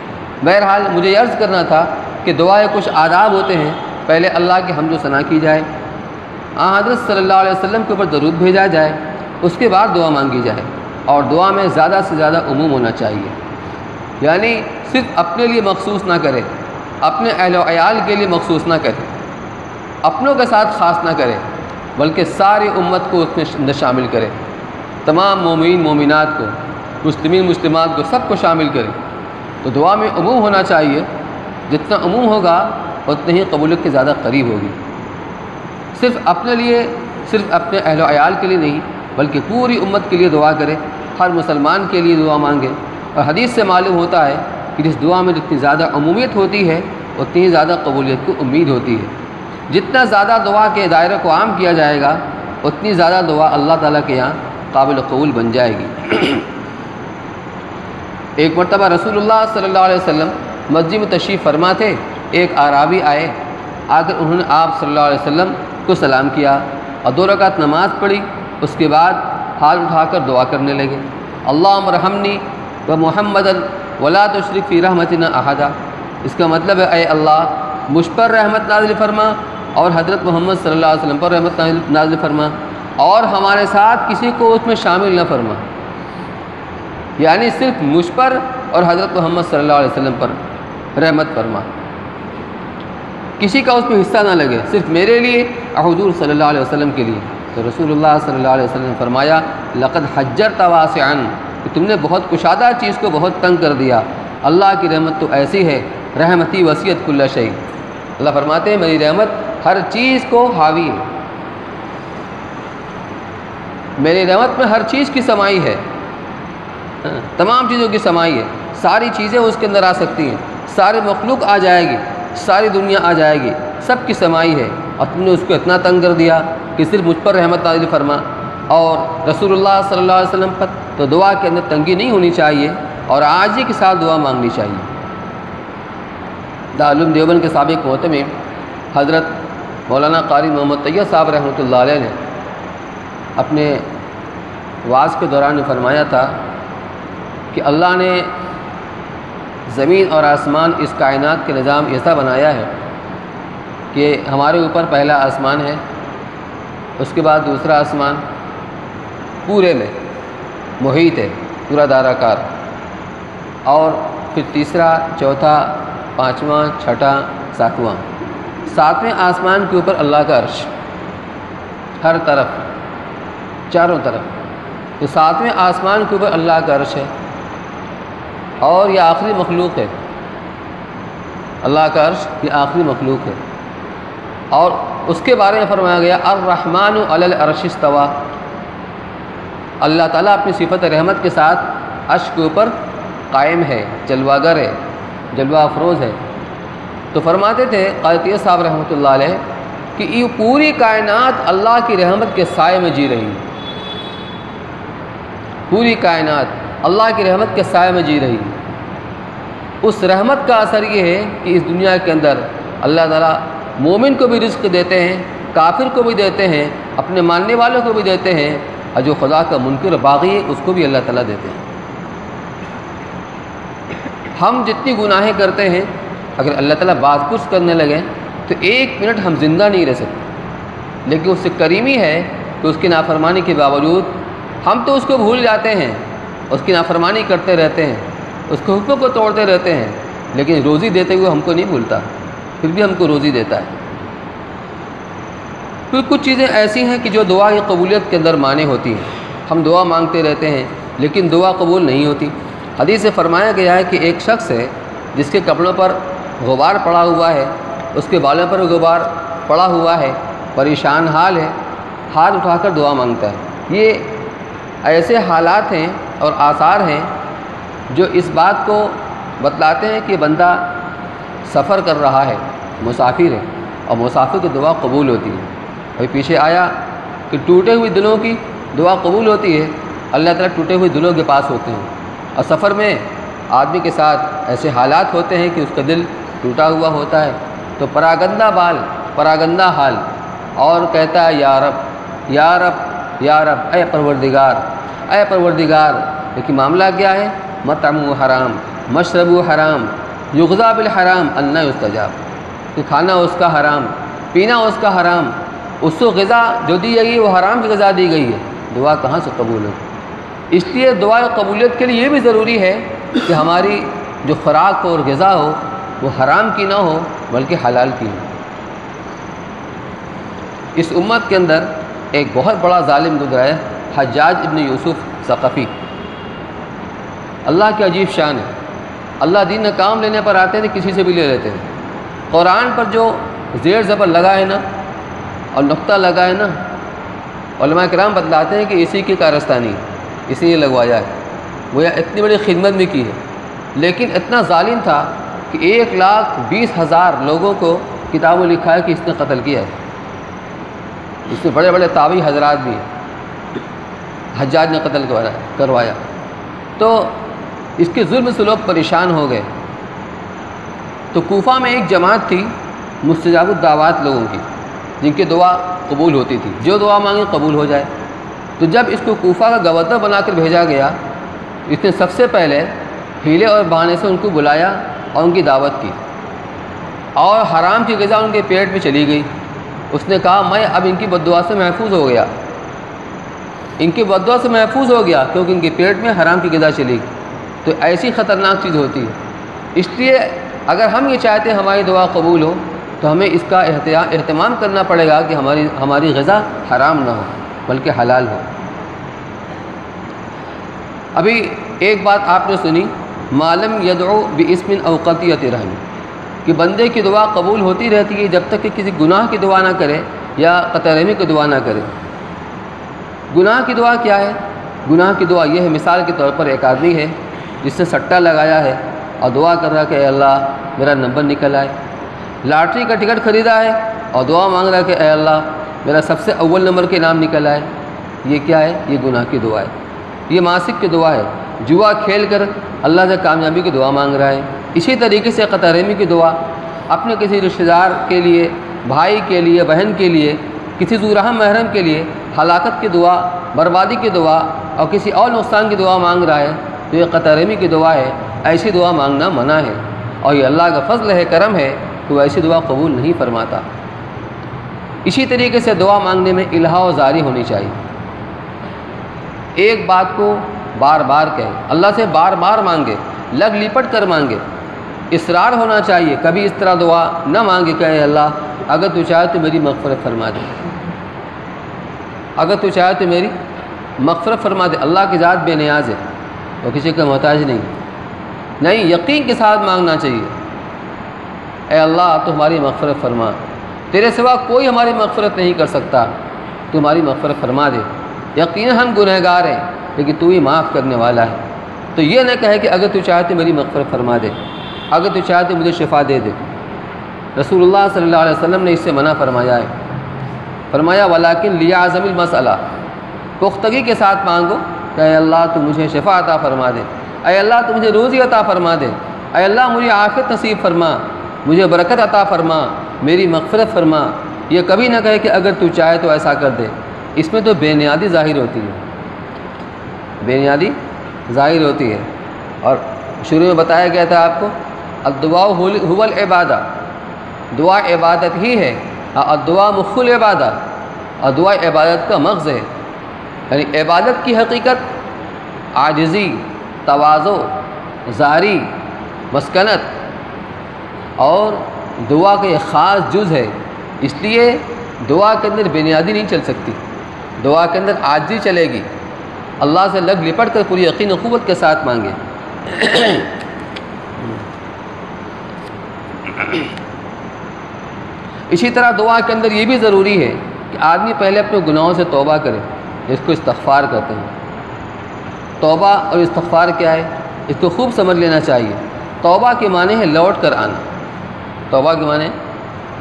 Speaker 1: بہرحال مجھے یہ عرض کرنا تھا کہ دعا کے کچھ آداب ہوتے ہیں، پہلے اللہ کی حمد و ثنا کی جائے، حضرت صلی اللہ علیہ وسلم کے اوپر درود بھیجا جائے، اس کے بعد دعا مانگی جائے، اور دعا میں زیادہ سے زیادہ عموم ہونا چاہیے، یعنی صرف اپنے لیے مخصوص نہ کرے، اپنے اہل و عیال کے لیے مخصوص نہ کرے، اپنوں کے ساتھ خاص نہ کرے، بلکہ ساری امت کو اس میں شامل کرے، تمام مومنین مومنات کو، مسلمین مسلمات کو، سب کو شامل کرے۔ تو دعا میں عموم ہونا چاہیے، جتنا عموم ہوگا اتنے ہی قبولیت کے زیادہ قریب ہوگی۔ صرف اپنے لیے، صرف اپنے اہل و عیال کے لیے نہیں، بلکہ پوری امت کے لیے دعا کرے، ہر مسلمان کے لیے دعا مانگے۔ اور حدیث سے معلوم ہوتا ہے کہ جس دعا میں جتنی زیادہ عمومیت ہوتی ہے اتنی ہی زیادہ قبولیت کی امید ہوتی ہے۔ جتنا زیادہ دعا کے دائرے کو عام کیا جائے گا اتنی زیادہ دعا اللہ تعالیٰ کے یہاں قابل قبول بن جائے گی۔ ایک مرتبہ رسول اللہ صلی اللہ علیہ وسلم مسجد میں تشریف فرما تھے، ایک اعرابی آئے، آ کر انہوں نے آپ صلی اللہ علیہ وسلم کو سلام کیا اور 2 رکعت نماز پڑھی۔ اس کے بعد ہاتھ اٹھا کر دعا کرنے لگے، اللہم ارحمنی و محمدا ولا تشرک فی رحمتنا احدا۔ اس کا مطلب ہے اے اللہ مجھ پر رحمت نازل فرما اور حضرت محمد صلی اللہ علیہ وسلم پر رحمت نازل فرما، اور ہمارے ساتھ کسی کو اس میں شامل نہ فرما، یعنی صرف مجھ پر اور حضرت محمد صلی اللہ علیہ وسلم پر رحمت فرما، کسی کا اس میں حصہ نہ لگے، صرف میرے لیے اور حضور صلی اللہ علیہ وسلم کے لیے۔ تو رسول اللہ صلی اللہ علیہ وسلم نے فرمایا لقد حجرت واسعا، کہ تم نے بہت کشادہ چیز کو بہت تنگ کر دیا، اللہ کی رحمت تو ایسی ہے، رحمتی وسعت کل شیء، اللہ فرماتے ہیں میری رحمت ہر چیز کو حاوی ہے، میری رحمت میں ہر چیز کی سمائی ہے، تمام چیزوں کی سمائی ہے، ساری چیزیں اس کے اندر آ سکتی ہیں، سارے مخلوق آ جائے گی، ساری دنیا آ جائے گی، سب کی سمائی ہے، اور تم نے اس کو اتنا تنگ کر دیا کہ صرف مجھ پر رحمت نازل فرما اور رسول اللہ صلی اللہ علیہ وسلم پر۔ تو دعا کے اندر تنگی نہیں ہونی چاہیے اور عاجزی کے ساتھ دعا مانگنی چاہیے۔ دارالعلوم دیوبند کے سابق محتمم حضرت مولانا قاری محمد طیب صاحب رحمۃ اللہ علیہ نے اپنے وعظ کے دوران فرمایا تھا کہ اللہ نے زمین اور آسمان اس کائنات کے نظام ایسا بنایا ہے کہ ہمارے اوپر پہلا آسمان ہے، اس کے بعد دوسرا آسمان پورے میں محیط ہے، پورا دائرہ کار، اور پھر تیسرا، چوتھا، پانچواں، چھٹا، ساتواں۔ ساتویں آسمان کے اوپر اللہ کا عرش، ہر طرف، چاروں طرف۔ تو ساتویں آسمان کے اوپر اللہ کا عرش ہے اور یہ آخری مخلوق ہے، اللہ کا عرش یہ آخری مخلوق ہے، اور اس کے بارے میں فرمایا گیا الرحمن علی العرش استویٰ، اللہ تعالیٰ اپنی صفت رحمت کے ساتھ عرش کے اوپر قائم ہے، جلوہ گر ہے، جلوہ افروز ہے۔ تو فرماتے تھے قاری طیب صاحب رحمۃ اللہ علیہ کہ یہ پوری کائنات اللہ کی رحمت کے سائے میں جی رہی، پوری کائنات اللہ کی رحمت کے سائے میں جی رہی۔ اس رحمت کا اثر یہ ہے کہ اس دنیا کے اندر اللہ تعالیٰ مومن کو بھی رزق دیتے ہیں، کافر کو بھی دیتے ہیں، اپنے ماننے والوں کو بھی دیتے ہیں، اور جو خدا کا منکر باغی ہے اس کو بھی اللہ تعالیٰ دیتے ہیں۔ ہم جتنی گناہیں کرتے ہیں اگر اللہ تعالیٰ بات کچھ کرنے لگے تو 1 منٹ ہم زندہ نہیں رہ سکتے، لیکن اس سے کریمی ہے کہ اس کی نافرمانی کے باوجود ہم تو اس کو بھول جاتے ہیں، اس کی نافرمانی کرتے رہتے ہیں، اس کے حکم کو توڑتے رہتے ہیں، لیکن روزی دیتے ہوئے ہم کو نہیں بھولتا، پھر بھی ہم کو روزی دیتا ہے۔ پھر کچھ چیزیں ایسی ہیں کہ جو دعا کی قبولیت کے اندر مانے ہوتی ہیں، ہم دعا مانگتے رہتے ہیں لیکن دعا قبول نہیں ہوتی۔ حدیث سے فرمایا گیا ہے کہ ایک شخص ہے جس کے کپڑوں پر غبار پڑا ہوا ہے، اس کے بالوں پر غبار پڑا ہوا ہے، پریشان حال ہے، ہاتھ اٹھا کر دعا مانگتا ہے۔ یہ ایسے حالات ہیں اور آثار ہیں جو اس بات کو بتلاتے ہیں کہ بندہ سفر کر رہا ہے، مسافر ہے، اور مسافر کی دعا قبول ہوتی ہے۔ ابھی پیچھے آیا کہ ٹوٹے ہوئے دلوں کی دعا قبول ہوتی ہے، اللہ تعالیٰ ٹوٹے ہوئے دلوں کے پاس ہوتے ہیں، اور سفر میں آدمی کے ساتھ ایسے حالات ہوتے ہیں کہ اس کا دل ٹوٹا ہوا ہوتا ہے، تو پراگندہ بال، پراگندہ حال، اور کہتا ہے یا رب یا رب یا رب، اے پروردگار اے پروردگار۔ لیکن معاملہ کیا ہے؟ مطعمہ حرام، مشربہ حرام، یغذا بالحرام انہ یستجاب، کہ کھانا اس کا حرام، پینا اس کا حرام، اس کو غذا جو دی گئی وہ حرام کی غذا دی گئی ہے، دعا کہاں سے قبول ہو؟ اس لیے دعا قبولیت کے لیے یہ بھی ضروری ہے کہ ہماری جو خوراک ہو اور غذا ہو وہ حرام کی نہ ہو بلکہ حلال کی ہو۔ اس امت کے اندر ایک بہت بڑا ظالم گزرا ہے، حجاج ابن یوسف ثقفی۔ اللہ کی عجیب شان ہے، اللہ دین میں کام لینے پر آتے ہیں کسی سے بھی لے لیتے ہیں۔ قرآن پر جو زیر زبر لگا ہے نا اور نقطہ لگا ہے نا، علماء کرام بتلاتے ہیں کہ اسی کی کارستانی ہے، اسی نے لگوایا ہے۔ وہ اتنی بڑی خدمت بھی کی ہے، لیکن اتنا ظالم تھا کہ 1,20,000 لوگوں کو کتابوں لکھا ہے کہ اس نے قتل کیا ہے۔ اس میں بڑے بڑے تابعی حضرات بھی ہیں، حجاج نے قتل کروایا۔ تو اس کے ظلم سے لوگ پریشان ہو گئے۔ تو کوفہ میں ایک جماعت تھی مستجاب الدعوات لوگوں کی، جن کی دعا قبول ہوتی تھی، جو دعا مانگے قبول ہو جائے۔ تو جب اس کو کوفہ کا گورنر بنا کر بھیجا گیا، اس نے سب سے پہلے ہیلے اور بہانے سے ان کو بلایا اور ان کی دعوت کی، اور حرام کی غذا ان کے پیٹ میں چلی گئی۔ اس نے کہا میں اب ان کی بددعا سے محفوظ ہو گیا، ان کی بددعا سے محفوظ ہو گیا کیونکہ ان کے پیٹ میں حرام کی غذا چلی گئی۔ تو ایسی خطرناک چیز ہوتی ہے، اس لیے اگر ہم یہ چاہتے ہیں ہماری دعا قبول ہو تو ہمیں اس کا اہتمام کرنا پڑے گا کہ ہماری غذا حرام نہ ہو بلکہ حلال ہو۔ ابھی ایک بات آپ نے سنی، معلم یدعو باسم او قطیعۃ رحم، کہ بندے کی دعا قبول ہوتی رہتی ہے جب تک کہ کسی گناہ کی دعا نہ کرے یا قطع رحمی کی دعا نہ کرے۔ گناہ کی دعا کیا ہے؟ گناہ کی دعا یہ ہے، مثال کے طور پر ایک آدمی ہے جس نے سٹا لگایا ہے اور دعا کر رہا ہے کہ اے اللہ میرا نمبر نکل آئے، لاٹری کا ٹکٹ خریدا ہے اور دعا مانگ رہا ہے کہ اے اللہ میرا سب سے اول نمبر کے نام نکل آئے، یہ کیا ہے؟ یہ گناہ کی دعا ہے، یہ معاصی کی دعا ہے، جوا کھیل کر اللہ سے کامیابی کی دعا مانگ رہا ہے۔ اسی طریقے سے قطع رحمی کی دعا، اپنے کسی رشتہ دار کے لیے، بھائی کے لیے، بہن کے لیے، کسی ذو رحم محرم کے لیے ہلاکت کی دعا، بربادی کی دعا اور کسی اور نقصان کی دعا مانگ رہا ہے تو یہ قطع رحمی کی دعا ہے، ایسی دعا مانگنا منع ہے، اور یہ اللہ کا فضل ہے، کرم ہے کہ وہ ایسی دعا قبول نہیں فرماتا۔ اسی طریقے سے دعا مانگنے میں الہا و زاری ہونی چاہیے، ایک بات کو بار بار کہے، اللہ سے بار بار مانگے، لگ لپٹ کر مانگے، اصرار ہونا چاہیے، کبھی اس طرح دعا نہ مانگے کہ اے اللہ اگر تو چاہے تو میری مغفرت فرما دے، اگر تو چاہے تو میری مغفرت فرما دے۔ اللہ کی ذات بے نیاز ہے، وہ کسی کا محتاج نہیں، یقین کے ساتھ مانگنا چاہیے، اے اللہ تو ہماری مغفرت فرما، تیرے سوا کوئی ہماری مغفرت نہیں کر سکتا، تو ہماری مغفرت فرما دے، یقیناً ہم گنہگار ہیں لیکن تو ہی معاف کرنے والا ہے۔ تو یہ نہ کہے کہ اگر تو چاہے تو میری مغفرت فرما دے، اگر تو چاہے تو مجھے شفا دے دے۔ رسول اللہ صلی اللہ علیہ وسلم نے اس سے منع فرمایا ہے، فرمایا ولیکن لیعظم المسئلہ، پختگی کے ساتھ مانگو کہ اے اللہ تو مجھے شفا عطا فرما دے، اے اللہ تو مجھے روزی عطا فرما دے، اے اللہ مجھے عافیت نصیب فرما، مجھے برکت عطا فرما، میری مغفرت فرما۔ یہ کبھی نہ کہے کہ اگر تو چاہے تو ایسا کر دے، اس میں تو بے نیازی ظاہر ہوتی ہے، بے نیازی ظاہر ہوتی ہے۔ اور شروع میں بتایا گیا تھا آپ کو الدعاء هو العبادہ، دعا عبادت ہی ہے، الدعاء مخ العبادہ، اور دعا عبادت کا مغز ہے، یعنی عبادت کی حقیقت عاجزی، تواضع، زاری، مسکنت، اور دعا کا ایک خاص جز ہے، اس لیے دعا کے اندر بے نیازی نہیں چل سکتی، دعا کے اندر عاجزی چلے گی، اللہ سے لگ لپٹ کر پوری یقین و قوت کے ساتھ مانگے۔ اسی طرح دعا کے اندر یہ بھی ضروری ہے کہ آدمی پہلے اپنے گناہوں سے توبہ کرے، جس کو استغفار کہتے ہیں۔ توبہ اور استغفار کیا ہے، اس کو خوب سمجھ لینا چاہیے۔ توبہ کے معنی ہے لوٹ کر آنا، توبہ کے معنی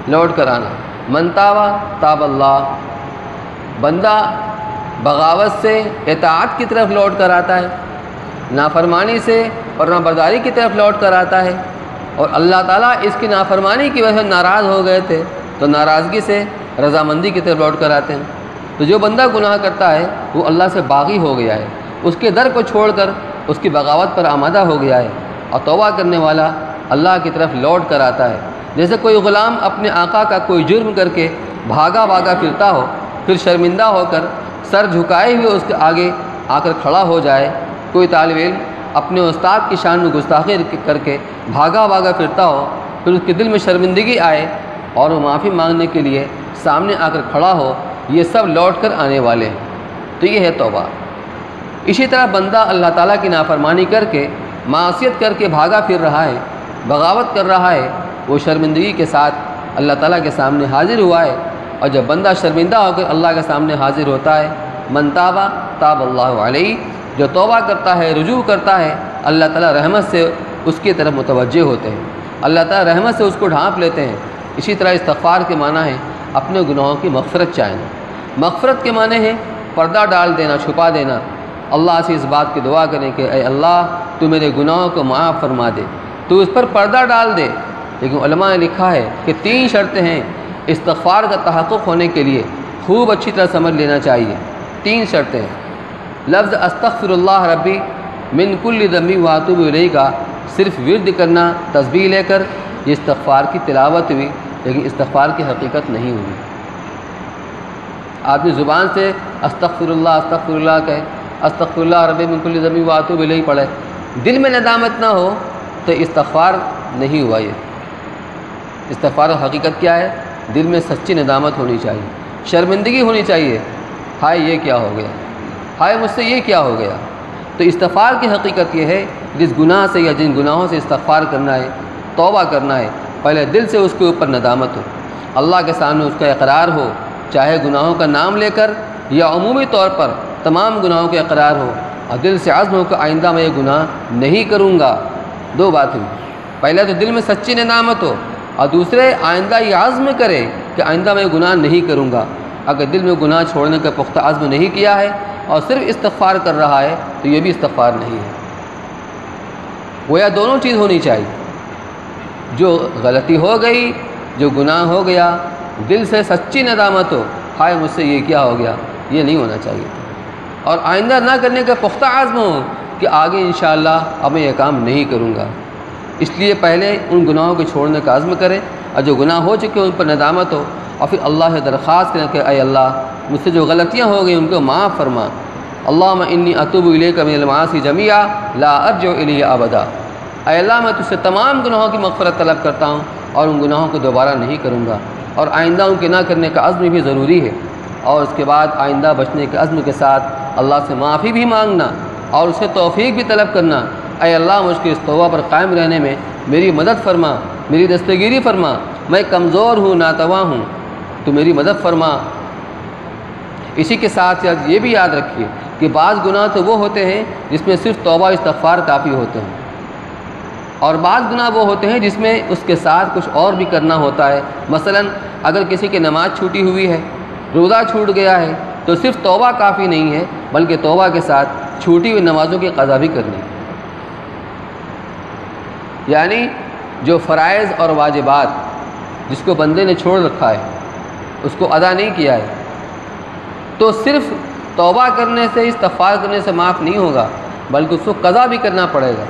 Speaker 1: لوٹ کر آنا۔ من تابا تاب اللہ، بندہ بغاوت سے اطاعت کی طرف لوٹ کر آتا ہے، نافرمانی سے اور نابرداری کی طرف لوٹ کر آتا ہے، اور اللہ تعالیٰ اس کی نافرمانی کی وجہ سے ناراض ہو گئے تھے تو ناراضگی سے رضامندی کی طرف لوٹ کر آتے ہیں۔ تو جو بندہ گناہ کرتا ہے وہ اللہ سے باغی ہو گیا ہے، اس کے در کو چھوڑ کر اس کی بغاوت پر آمادہ ہو گیا ہے، اور توبہ کرنے والا اللہ کی طرف لوٹ کر آتا ہے۔ جیسے کوئی غلام اپنے آقا کا کوئی جرم کر کے بھاگا پھرتا ہو، پھر شرمندہ ہو کر سر جھکائے ہوئے اس کے آگے آ کر کھڑا ہو جائے، کوئی طالب علم اپنے استاد کی شان میں گستاخی کر کے بھاگا پھرتا ہو، پھر اس کے دل میں شرمندگی آئے اور وہ معافی مانگنے کے لیے سامنے آ کر کھڑا ہو، یہ سب لوٹ کر آنے والے ہیں، تو یہ ہے توبہ۔ اسی طرح بندہ اللہ تعالیٰ کی نافرمانی کر کے، معصیت کر کے بھاگا پھر رہا ہے، بغاوت کر رہا ہے، وہ شرمندگی کے ساتھ اللہ تعالیٰ کے سامنے حاضر ہوا ہے، اور جب بندہ شرمندہ ہو کر اللہ کے سامنے حاضر ہوتا ہے، من تابا تاب اللہ علیہ، جو توبہ کرتا ہے، رجوع کرتا ہے، اللہ تعالیٰ رحمت سے اس کی طرف متوجہ ہوتے ہیں، اللہ تعالیٰ رحمت سے اس کو ڈھانپ لیتے ہیں۔ اسی طرح استغفار کے معنی ہے اپنے گناہوں کی مغفرت چاہنا، مغفرت کے معنی ہے پردہ ڈال دینا، چھپا دینا، اللہ سے اس بات کی دعا کریں کہ اے اللہ تو میرے گناہوں کو معاف فرما دے، تو اس پر پردہ ڈال دے۔ لیکن علماء نے لکھا ہے کہ 3 شرطیں ہیں استغفار کا تحقق ہونے کے لیے، خوب اچھی طرح سمجھ لینا چاہیے۔ 3 شرطیں ہیں۔ لفظ استغفر اللہ ربی من کل ذنب واتوب الیہ کا صرف ورد کرنا، تسبیح لے کر، یہ استغفار کی تلاوت ہوئی، لیکن استغفار کی حقیقت نہیں ہوئی۔ آدمی زبان سے استغفر اللہ کہے، استغفر اللہ ربی من کل ذنب واتوب الیہ پڑھے، دل میں ندامت نہ ہو تو استغفار نہیں ہوا۔ یہ استغفار کی حقیقت کیا ہے؟ دل میں سچی ندامت ہونی چاہیے، شرمندگی ہونی چاہیے، ہائے یہ کیا ہو گیا، ہائے مجھ سے یہ کیا ہو گیا۔ تو استغفار کی حقیقت یہ ہے جس گناہ سے یا جن گناہوں سے استغفار کرنا ہے، توبہ کرنا ہے، پہلے دل سے اس کے اوپر ندامت ہو، اللہ کے سامنے اس کا اقرار ہو، چاہے گناہوں کا نام لے کر یا عمومی طور پر تمام گناہوں کے اقرار ہو اور دل سے عزم ہو کہ آئندہ میں یہ گناہ نہیں کروں گا۔ دو بات ہوئی، پہلے تو دل میں سچی ندامت ہو، اور دوسرے آئندہ یہ عزم کرے کہ آئندہ میں گناہ نہیں کروں گا۔ اگر دل میں گناہ چھوڑنے کا پختہ عزم نہیں کیا ہے اور صرف استغفار کر رہا ہے تو یہ بھی استغفار نہیں ہے۔ گویا دونوں چیز ہونی چاہیے، جو غلطی ہو گئی، جو گناہ ہو گیا، دل سے سچی ندامت ہو، ہائے مجھ سے یہ کیا ہو گیا، یہ نہیں ہونا چاہیے، اور آئندہ نہ کرنے کا پختہ عزم ہو کہ آگے انشاءاللہ اب میں یہ کام نہیں کروں گا۔ اس لیے پہلے ان گناہوں کو چھوڑنے کا عزم کرے، اور جو گناہ ہو چکے ان پر ندامت ہو، اور پھر اللہ سے درخواست کریں کہ اے اللہ مجھ سے جو غلطیاں ہو گئی ان کو معاف فرما۔ اللہم انی اتوب الیک من المعاصی جمیعا لا ارجع الیہ ابدا۔ اے اللہ میں تجھ سے تمام گناہوں کی مغفرت طلب کرتا ہوں اور ان گناہوں کو دوبارہ نہیں کروں گا، اور آئندہ ان کے نہ کرنے کا عزم بھی ضروری ہے، اور اس کے بعد آئندہ بچنے کے عزم کے ساتھ اللہ سے معافی بھی مانگنا اور اسے توفیق بھی طلب کرنا۔ اے اللہ مجھ کو اس توبہ پر قائم رہنے میں میری مدد فرما، میری دستگیری فرما، میں کمزور ہوں، ناتواں ہوں، تو میری مدد فرما۔ اسی کے ساتھ یہ بھی یاد رکھیے کہ بعض گناہ تو وہ ہوتے ہیں جس میں صرف توبہ استغفار کافی ہوتے ہیں، اور بعض گناہ وہ ہوتے ہیں جس میں اس کے ساتھ کچھ اور بھی کرنا ہوتا ہے۔ مثلا اگر کسی کی نماز چھوٹی ہوئی ہے، روزہ چھوٹ گیا ہے، تو صرف توبہ کافی نہیں ہے، بلکہ توبہ کے ساتھ چھوٹی ہوئی نمازوں کی قضا بھی کرنی ہے۔ یعنی جو فرائض اور واجبات جس کو بندے نے چھوڑ رکھا ہے، اس کو ادا نہیں کیا ہے، تو صرف توبہ کرنے سے، استغفار کرنے سے معاف نہیں ہوگا، بلکہ اس کو قضا بھی کرنا پڑے گا۔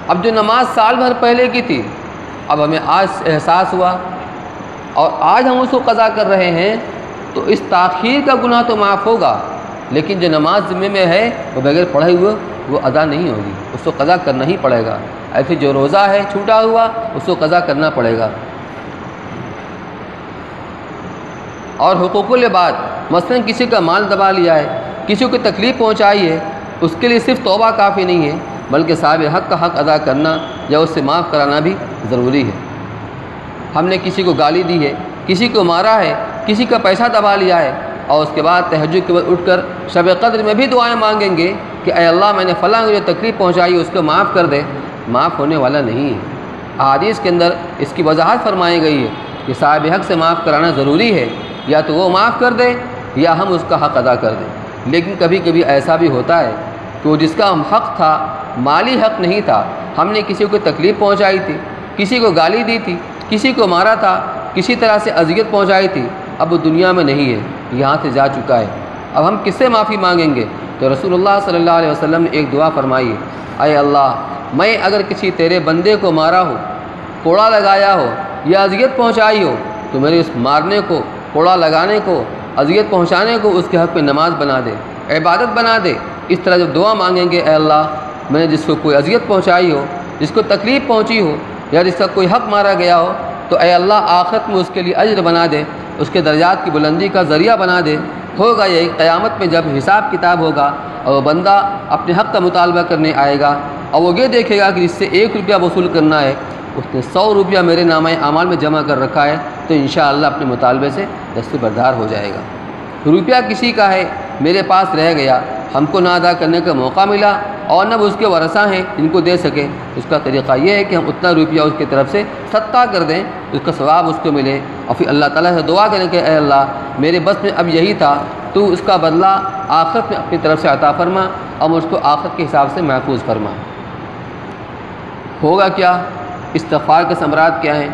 Speaker 1: اب جو نماز سال بھر پہلے کی تھی، اب ہمیں آج احساس ہوا اور آج ہم اس کو قضا کر رہے ہیں، تو اس تاخیر کا گناہ تو معاف ہوگا، لیکن جو نماز ذمے میں ہے وہ بغیر پڑھے ہوئے وہ ادا نہیں ہوگی، اس کو قضا کرنا ہی پڑے گا۔ ایسے جو روزہ ہے چھوٹا ہوا، اس کو قضا کرنا پڑے گا۔ اور حقوق العباد، مثلا کسی کا مال دبا لیا ہے، کسی کو تکلیف پہنچائی ہے، اس کے لیے صرف توبہ کافی نہیں ہے، بلکہ صاحب حق کا حق ادا کرنا یا اس سے معاف کرانا بھی ضروری ہے۔ ہم نے کسی کو گالی دی ہے، کسی کو مارا ہے، کسی کا پیسہ دبا لیا ہے، اور اس کے بعد تہجد کے بعد اٹھ کر شب قدر میں بھی دعائیں مانگیں گے کہ اے اللہ میں نے فلاں کو جو تکلیف پہنچائی اس کو معاف کر دے، معاف ہونے والا نہیں ہے۔ احادیث کے اندر اس کی وضاحت فرمائی گئی ہے کہ صاحب حق سے معاف کرانا ضروری ہے، یا تو وہ معاف کر دے یا ہم اس کا حق ادا کر دیں۔ لیکن کبھی کبھی ایسا بھی ہوتا ہے کہ وہ جس کا ہم حق تھا، مالی حق نہیں تھا، ہم نے کسی کو تکلیف پہنچائی تھی، کسی کو گالی دی تھی، کسی کو مارا تھا، کسی طرح سے اذیت پہنچائی تھی، اب وہ دنیا میں نہیں ہے، یہاں سے جا چکا ہے، اب ہم کس سے معافی مانگیں گے؟ تو رسول اللہ صلی اللہ علیہ وسلم نے ایک دعا فرمائی ہے، اے اللہ میں اگر کسی تیرے بندے کو مارا ہو، کوڑا لگایا ہو یا اذیت پہنچائی ہو، تو میرے اس مارنے کو، کوڑا لگانے کو، اذیت پہنچانے کو اس کے حق پہ نماز بنا دے، عبادت بنا دے۔ اس طرح جب دعا مانگیں گے، اے اللہ میں نے جس کو کوئی اذیت پہنچائی ہو، جس کو تکلیف پہنچی ہو، یا جس کا کوئی حق مارا گیا ہو، تو اے اللہ آخرت میں اس کے لیے اجر بنا دے، اس کے درجات کی بلندی کا ذریعہ بنا دے۔ ہوگا یہ قیامت میں جب حساب کتاب ہوگا اور وہ بندہ اپنے حق کا مطالبہ کرنے آئے گا، اور وہ یہ دیکھے گا کہ جس سے 1 روپیہ وصول کرنا ہے اس نے 100 روپیہ میرے نامہ اعمال میں جمع کر رکھا ہے، تو انشاءاللہ اپنے مطالبے سے دستبردار ہو جائے گا۔ روپیہ کسی کا ہے، میرے پاس رہ گیا، ہم کو نہ ادا کرنے کا موقع ملا، اور نہ اس کے ورثہ ہیں جن کو دے سکے، اس کا طریقہ یہ ہے کہ ہم اتنا روپیہ اس کی طرف سے صدقہ کر دیں، اس کا ثواب اس کو ملے، اور پھر اللہ تعالیٰ سے دعا کریں کہ اے اللہ میرے بس میں اب یہی تھا، تو اس کا بدلہ آخرت میں اپنی طرف سے عطا فرما اور مجھ کو آخرت کے حساب سے محفوظ فرما۔ ہوگا کیا؟ استغفار کے ثمرات کیا ہیں؟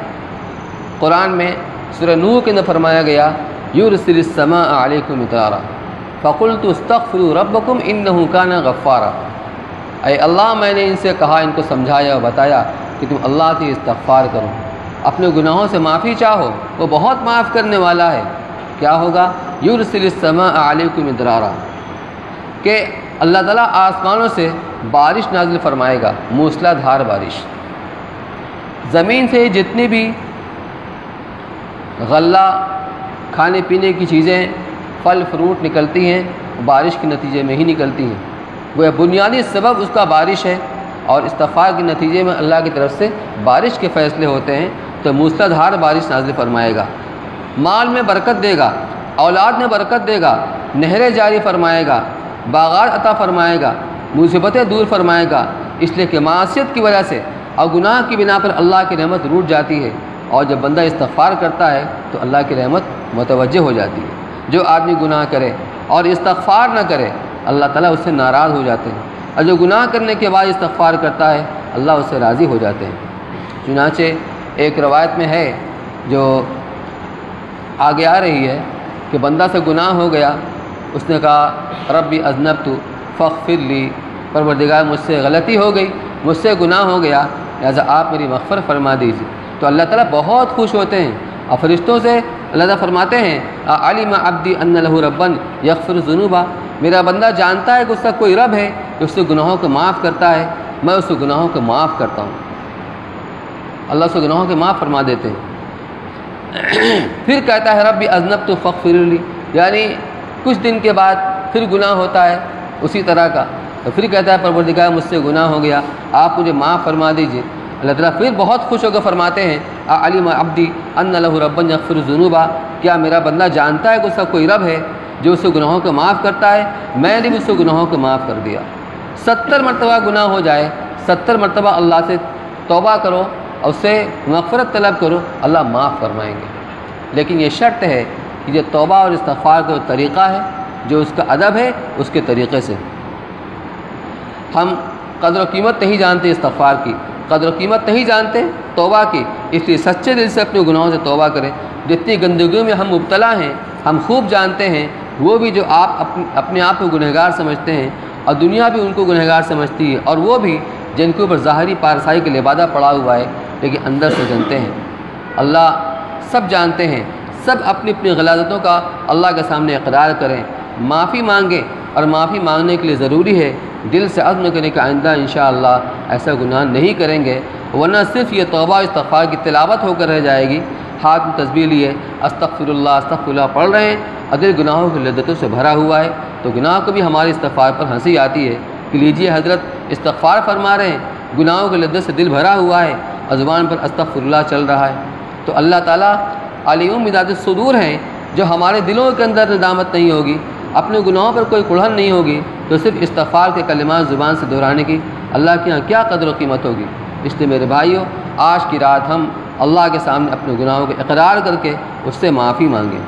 Speaker 1: قرآن میں سورہ نوح کے اندر فرمایا گیا، یرسل السماء علیکم مدرارا فقلت استغفروا ربکم انہ کان غفارا۔ اے اللہ میں نے ان سے کہا، ان کو سمجھایا اور بتایا کہ تم اللہ سے استغفار کرو، اپنے گناہوں سے معافی چاہو، وہ بہت معاف کرنے والا ہے۔ کیا ہوگا؟ یرسل السماء علیکم مدرارا، کہ اللہ تعالیٰ آسمانوں سے بارش نازل فرمائے گا، موسلا دھار بارش۔ زمین سے جتنی بھی غلہ، کھانے پینے کی چیزیں، پھل فروٹ نکلتی ہیں، بارش کے نتیجے میں ہی نکلتی ہیں، وہ بنیادی سبب اس کا بارش ہے، اور استغفار کے نتیجے میں اللہ کی طرف سے بارش کے فیصلے ہوتے ہیں، تو موسلا دھار بارش نازل فرمائے گا، مال میں برکت دے گا، اولاد میں برکت دے گا، نہریں جاری فرمائے گا، باغات عطا فرمائے گا، مصیبتیں دور فرمائے گا، اس لیے کہ معصیت کی وجہ سے اور گناہ کی بنا پر اللہ کی رحمت روٹ جاتی ہے، اور جب بندہ استغفار کرتا ہے تو اللہ کی رحمت متوجہ ہو جاتی ہے۔ جو آدمی گناہ کرے اور استغفار نہ کرے اللہ تعالیٰ اس سے ناراض ہو جاتے ہیں، اور جو گناہ کرنے کے بعد استغفار کرتا ہے اللہ اس سے راضی ہو جاتے ہیں۔ چنانچہ ایک روایت میں ہے جو آگے آ رہی ہے کہ بندہ سے گناہ ہو گیا، اس نے کہا ربی اذنبت فاغفر لی، پروردگار مجھ سے غلطی ہو گئی، مجھ سے گناہ ہو گیا، لہٰذا آپ میری مغفرت فرما دیجیے۔ تو اللہ تعالیٰ بہت خوش ہوتے ہیں، اور فرشتوں سے اللہ تعالیٰ فرماتے ہیں علم عبدی ان لہ ربا یغفر الذنوب، میرا بندہ جانتا ہے کہ اس کا کوئی رب ہے کہ اس سے گناہوں کو معاف کرتا ہے، میں اس کے گناہوں کو معاف کرتا ہوں، اللہ سے گناہوں کے معاف فرما دیتے ہیں۔ پھر کہتا ہے ربی اذنبت فاغفر لی، یعنی کچھ دن کے بعد پھر گناہ ہوتا ہے اسی طرح کا، تو پھر کہتا ہے پروردگار مجھ سے گناہ ہو گیا، آپ مجھے معاف فرما دیجیے۔ اللہ تعالیٰ پھر بہت خوش ہو کر فرماتے ہیں علم عبدی ان لہ ربا یغفر الذنوب، کیا میرا بندہ جانتا ہے کہ اس کا کوئی رب ہے جو اس سے گناہوں کو معاف کرتا ہے، میں نے بھی اس سے گناہوں کو معاف کر دیا۔ 70 مرتبہ گناہ ہو جائے، 70 مرتبہ اللہ سے توبہ کرو اور اس سے مغفرت طلب کرو، اللہ معاف فرمائیں گے۔ لیکن یہ شرط ہے کہ یہ توبہ اور استغفار کا جو طریقہ ہے، جو اس کا ادب ہے، اس کے طریقے سے۔ ہم قدر و قیمت نہیں جانتے استغفار کی، قدر و قیمت نہیں جانتے توبہ کی، اس لیے سچے دل سے اپنے گناہوں سے توبہ کریں۔ جتنی گندگیوں میں ہم مبتلا ہیں ہم خوب جانتے ہیں، وہ بھی جو آپ اپنے آپ کو گنہگار سمجھتے ہیں اور دنیا بھی ان کو گنہگار سمجھتی ہے، اور وہ بھی جن کے اوپر ظاہری پارسائی کا لبادہ پڑا ہوا ہے لیکن اندر سے جانتے ہیں۔ اللہ سب جانتے ہیں، سب اپنی اپنی غلاظتوں کا اللہ کے سامنے اقرار کریں، معافی مانگیں، اور معافی مانگنے کے لیے ضروری ہے دل سے عزم کرنے کہ آئندہ انشاءاللہ ایسا گناہ نہیں کریں گے، ورنہ صرف یہ توبہ استغفار کی تلاوت ہو کر رہ جائے گی، ہاتھ میں تسبیح لیے استغفر اللہ پڑھ رہے ہیں، اگر گناہوں کی لذتوں سے بھرا ہوا ہے تو گناہ کو بھی ہمارے استغفار پر ہنسی آتی ہے کہ لیجیے حضرت استغفار فرما رہے ہیں، گناہوں کی لذت سے دل بھرا ہوا ہے اور زبان پر استغفر اللہ چل رہا ہے۔ تو اللہ تعالیٰ علیم بذات الصدور ہیں، جو ہمارے دلوں کے اندر ندامت نہیں ہوگی، اپنے گناہوں پر کوئی کڑھن نہیں ہوگی، تو صرف استغفار کے کلمات زبان سے دہرانے کی اللہ کے یہاں کیا قدر و قیمت ہوگی۔ اس لیے میرے بھائیوں، آج کی رات ہم اللہ کے سامنے اپنے گناہوں کو اقرار کر کے اس سے معافی مانگیں۔